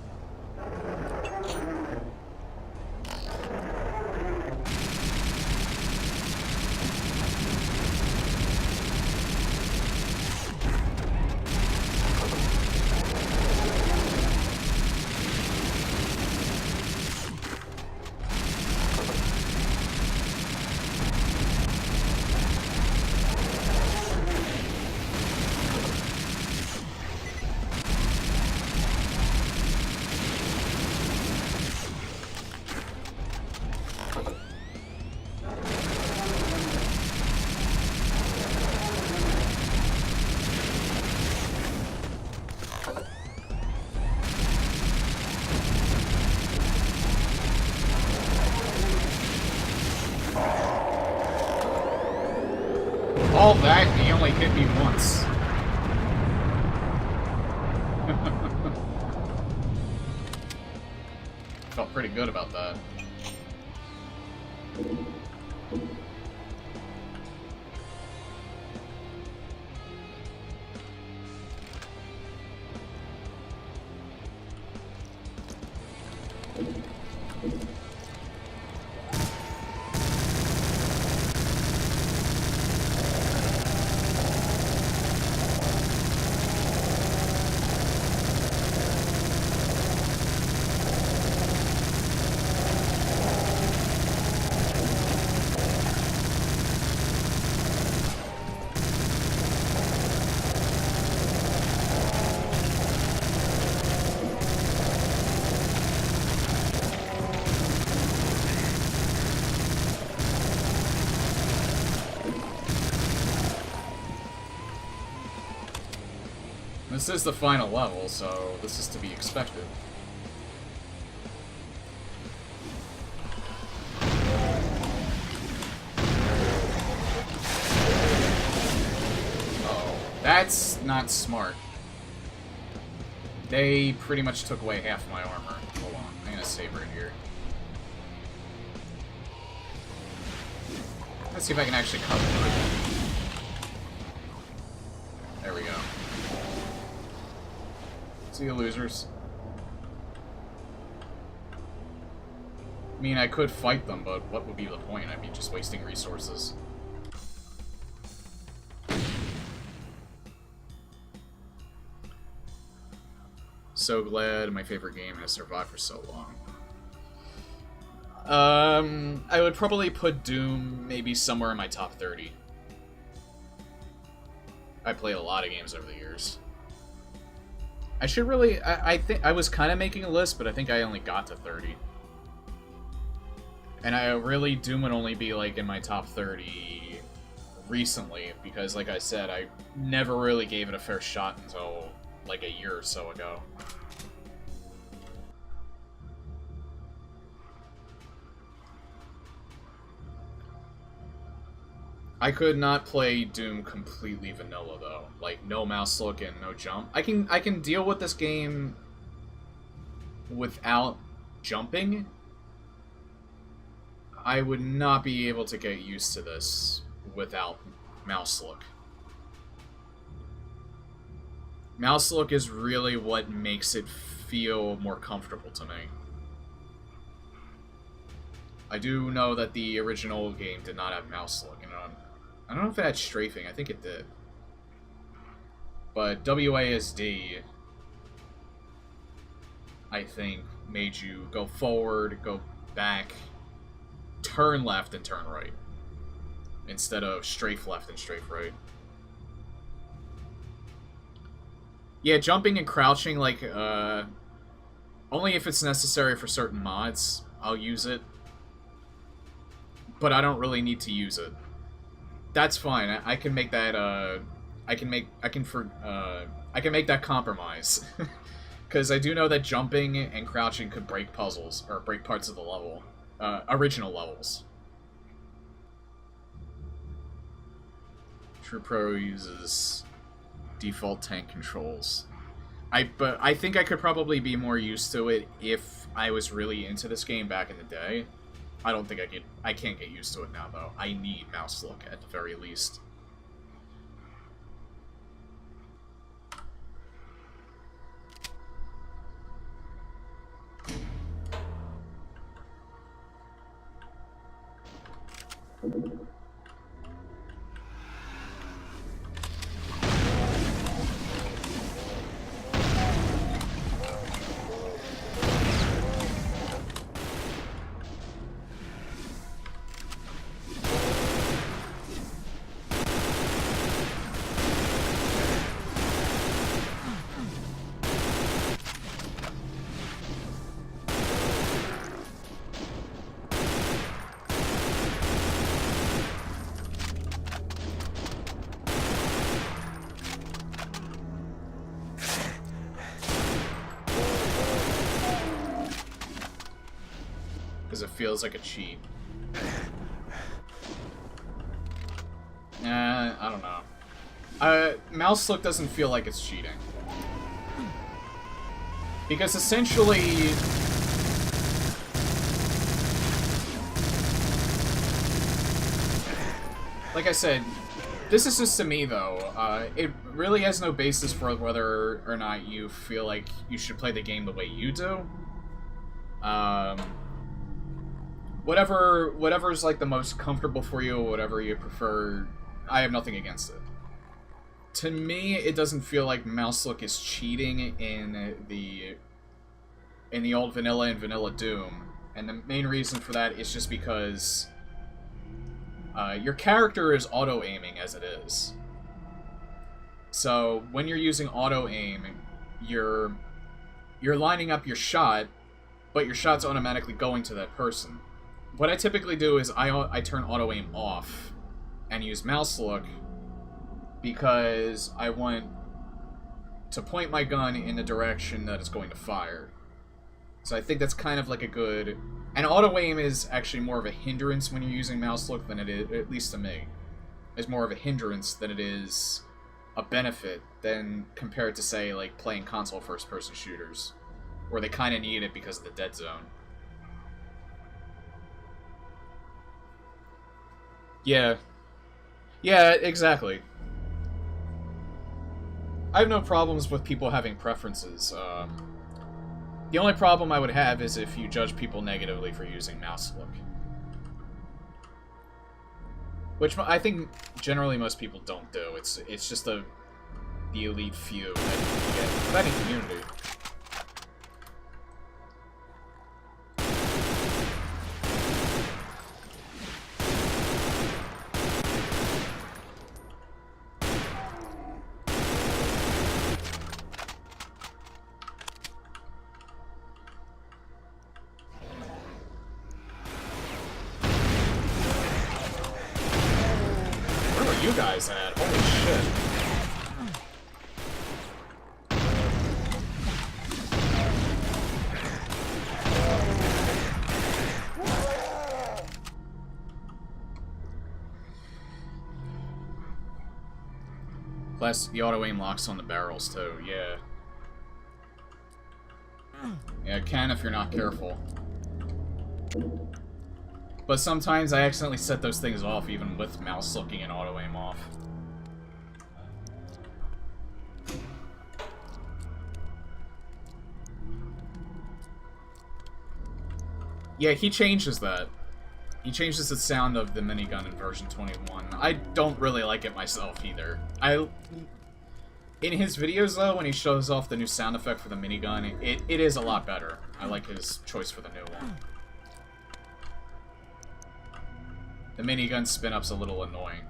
All that, and he only hit me once. Felt pretty good about that. This is the final level, so this is to be expected. Oh, that's not smart. They pretty much took away half my armor. Hold on, I'm gonna save right here. Let's see if I can actually cover it. There we go. See you, losers. I mean, I could fight them, but what would be the point? I'd be just wasting resources. So glad my favorite game has survived for so long. I would probably put Doom maybe somewhere in my top 30. I played a lot of games over the years. I should really... I think I was kind of making a list, but I think I only got to 30. And I really... Doom would only be, like, in my top 30 recently, because, like I said, I never really gave it a fair shot until, like, a year or so ago. I could not play Doom completely vanilla though, like no mouse look and no jump. I can deal with this game without jumping. I would not be able to get used to this without mouse look. Mouse look is really what makes it feel more comfortable to me. I do know that the original game did not have mouse look, and I don't know if it had strafing. I think it did. But WASD, I think, made you go forward, go back, turn left, and turn right. Instead of strafe left and strafe right. Yeah, jumping and crouching, like, only if it's necessary for certain mods, I'll use it. But I don't really need to use it. That's fine. I can make that. I can make that compromise, because I do know that jumping and crouching could break puzzles or break parts of the level, original levels. True Pro uses default tank controls. But I think I could probably be more used to it if I was really into this game back in the day. I don't think I can't get used to it now, though. I need mouse look, at the very least. Because it feels like a cheat. I don't know. Mouse look doesn't feel like it's cheating. Because essentially... Like I said, this is just to me, though. It really has no basis for whether or not you feel like you should play the game the way you do. Whatever's like the most comfortable for you, whatever you prefer, I have nothing against it. To me, it doesn't feel like mouse look is cheating in the old vanilla and vanilla Doom, and the main reason for that is just because your character is auto-aiming as it is. So when you're using auto-aim, you're lining up your shot, but your shot's automatically going to that person. What I typically do is I turn auto-aim off and use mouse look because I want to point my gun in the direction that it's going to fire. So I think that's kind of like a good... And auto-aim is actually more of a hindrance when you're using mouse look than it is, at least to me, is more of a hindrance than it is a benefit than compared to, say, like playing console first-person shooters, where they kind of need it because of the dead zone. Yeah. Yeah, exactly. I have no problems with people having preferences. The only problem I would have is if you judge people negatively for using mouse look. Which I think generally most people don't do. It's just the elite few that you get for any community. You guys at? Holy shit. Plus, the auto-aim locks on the barrels, too, yeah. Yeah, it can if you're not careful. But sometimes I accidentally set those things off, even with mouse looking and auto-aim off. Yeah, he changes that. He changes the sound of the minigun in version 21. I don't really like it myself, either. In his videos, though, when he shows off the new sound effect for the minigun, it is a lot better. I like his choice for the new one. The minigun spin-up's a little annoying.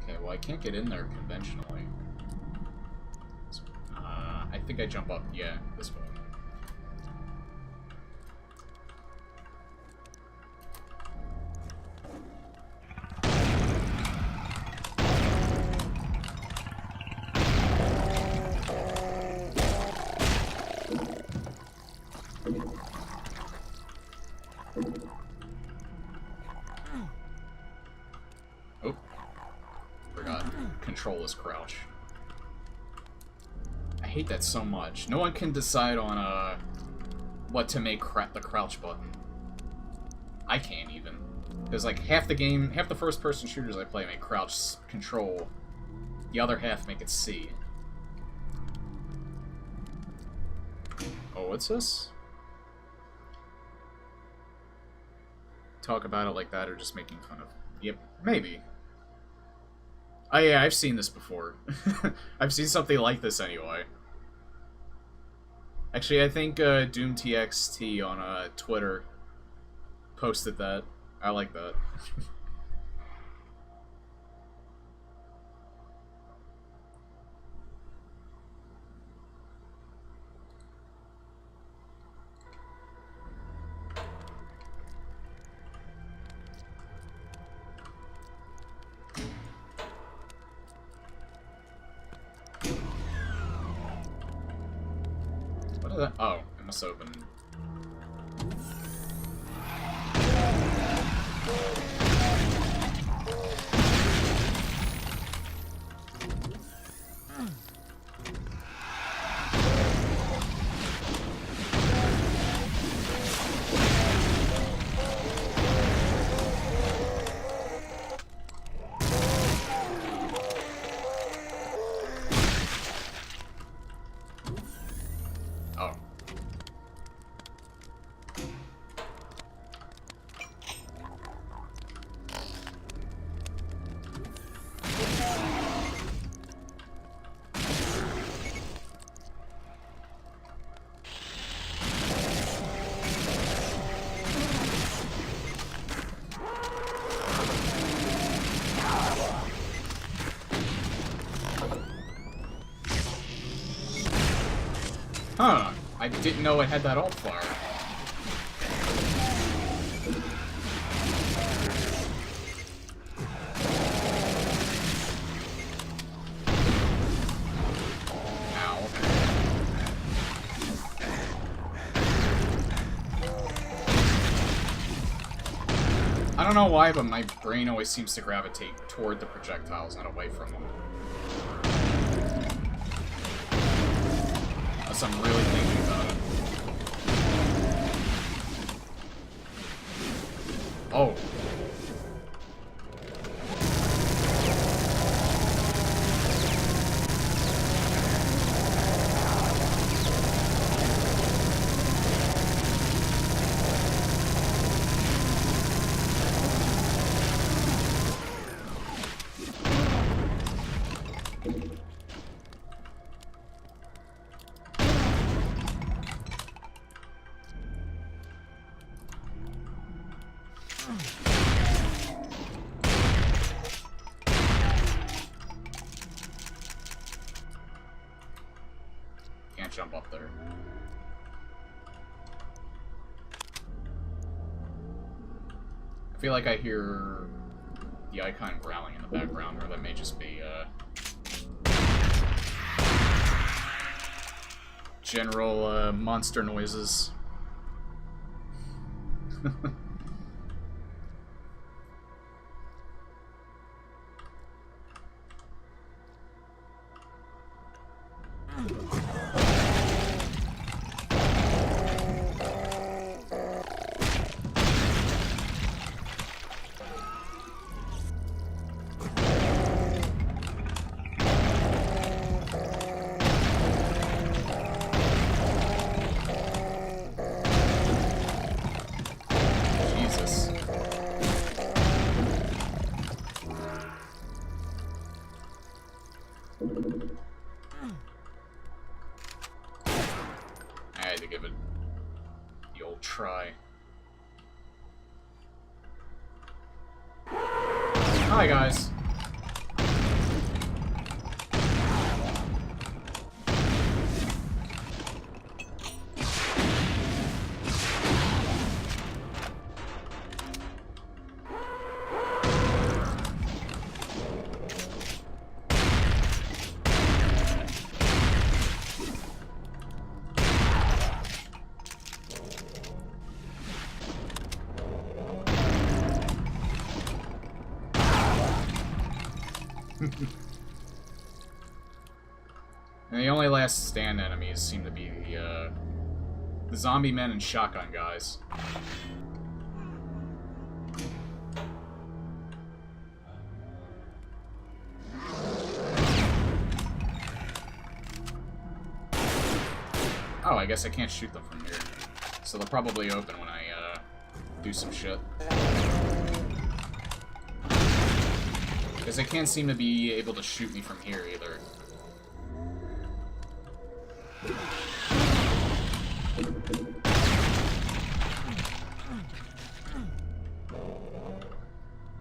Okay, well I can't get in there conventionally. I think I jump up. Yeah, this way. Oh, forgot. Control is crouch. I hate that so much. No one can decide on what to make the crouch button. I can't even. Because like half the first-person shooters I play make crouch control. The other half make it C. Oh, what's this? Talk about it like that or just making fun of... Yep, maybe. Oh yeah, I've seen this before. I've seen something like this anyway. Actually, I think DoomTXT on Twitter posted that. I like that. What is that? Oh, it must open. Oh. Huh. I didn't know it had that alt fire. Ow. I don't know why, but my brain always seems to gravitate toward the projectiles, not away from them. Unless I'm really thinking about it. Oh. Can't jump up there. I feel like I hear the icon growling in the background, or that may just be general monster noises. Jesus. I had to give it the old try. Hi, guys. And the only last stand enemies seem to be the zombie men and shotgun guys. Oh, I guess I can't shoot them from here. So they'll probably open when I do some shit. Because they can't seem to be able to shoot me from here either.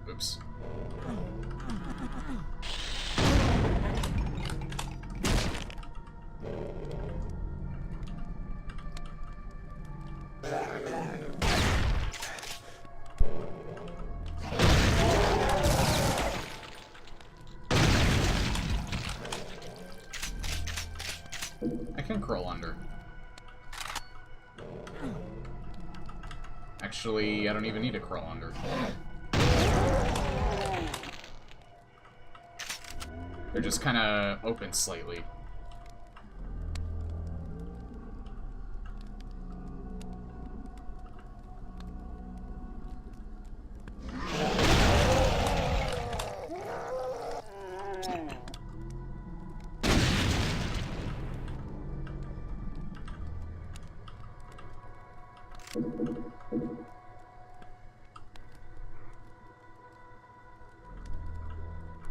Oops. I can crawl under. Actually, I don't even need to crawl under. They're just kind of open slightly.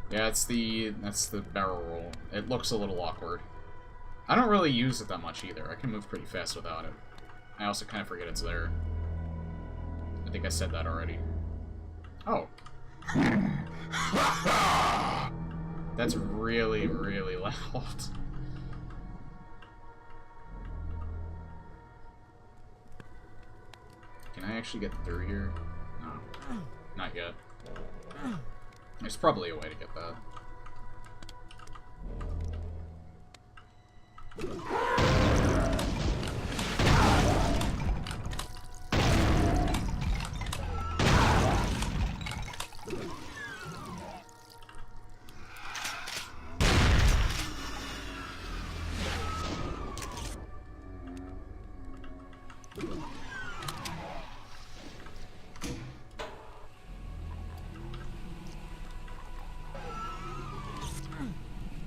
Yeah, that's the barrel roll. It looks a little awkward. I don't really use it that much either. I can move pretty fast without it. I also kind of forget it's there. I think I said that already. Oh. That's really, really loud. Can I actually get through here? No. Not yet. There's probably a way to get that.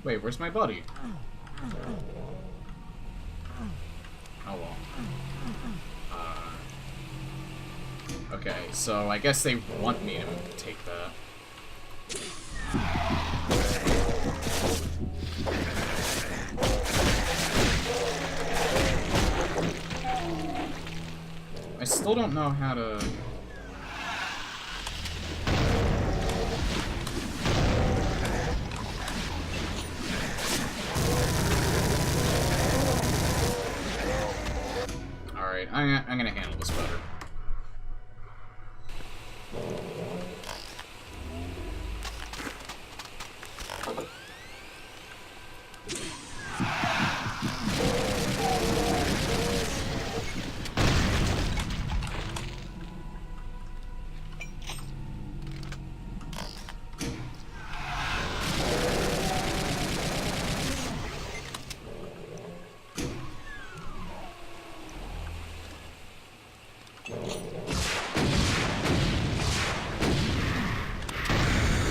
Wait, where's my buddy? Oh well. Okay, so I guess they want me to take that. I still don't know how to... Alright, I'm gonna handle this better.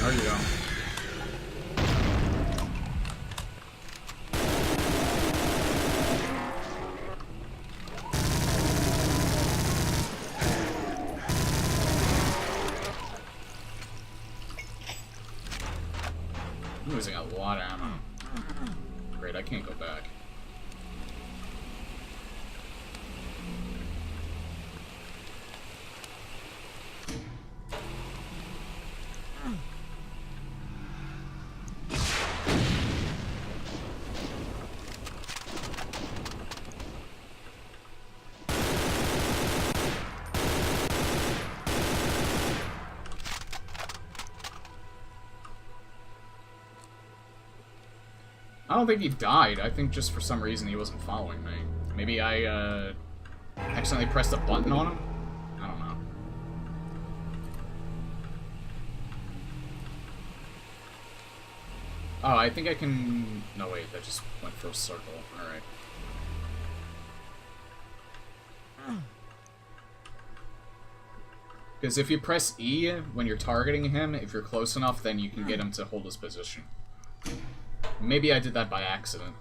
There you go. I'm losing a lot of ammo. Great, I can't go back. I don't think he died. I think just for some reason he wasn't following me. Maybe I, accidentally pressed a button on him? I don't know. Oh, I think I can... No, wait, that just went for a circle. Alright. Because if you press E when you're targeting him, if you're close enough, then you can get him to hold his position. Maybe I did that by accident.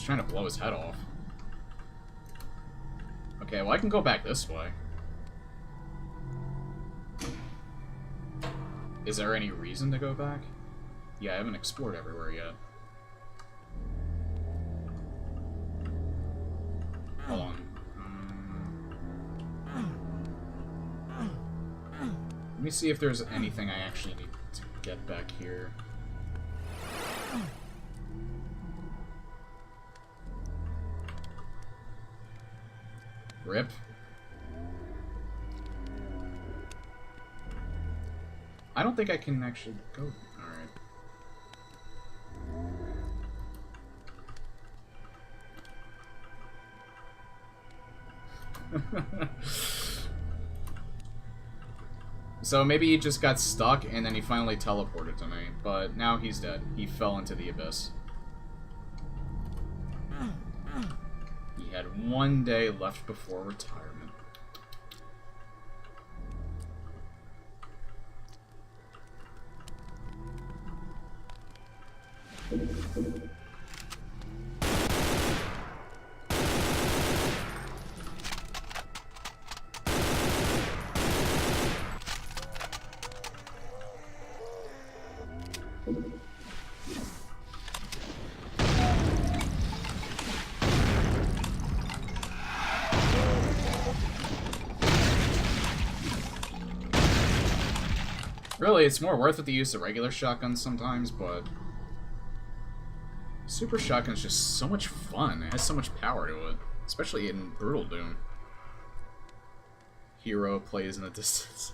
Trying to blow his head off. Okay, well I can go back this way. Is there any reason to go back? Yeah, I haven't explored everywhere yet. Hold on. Let me see if there's anything I actually need to get back here. Rip. I don't think I can actually go. Alright. So maybe he just got stuck and then he finally teleported to me, but now he's dead. He fell into the abyss. He had 1 day left before retirement. Really, it's more worth it to use the regular shotguns sometimes, but Super Shotgun is just so much fun. It has so much power to it, especially in Brutal Doom. Hero plays in the distance.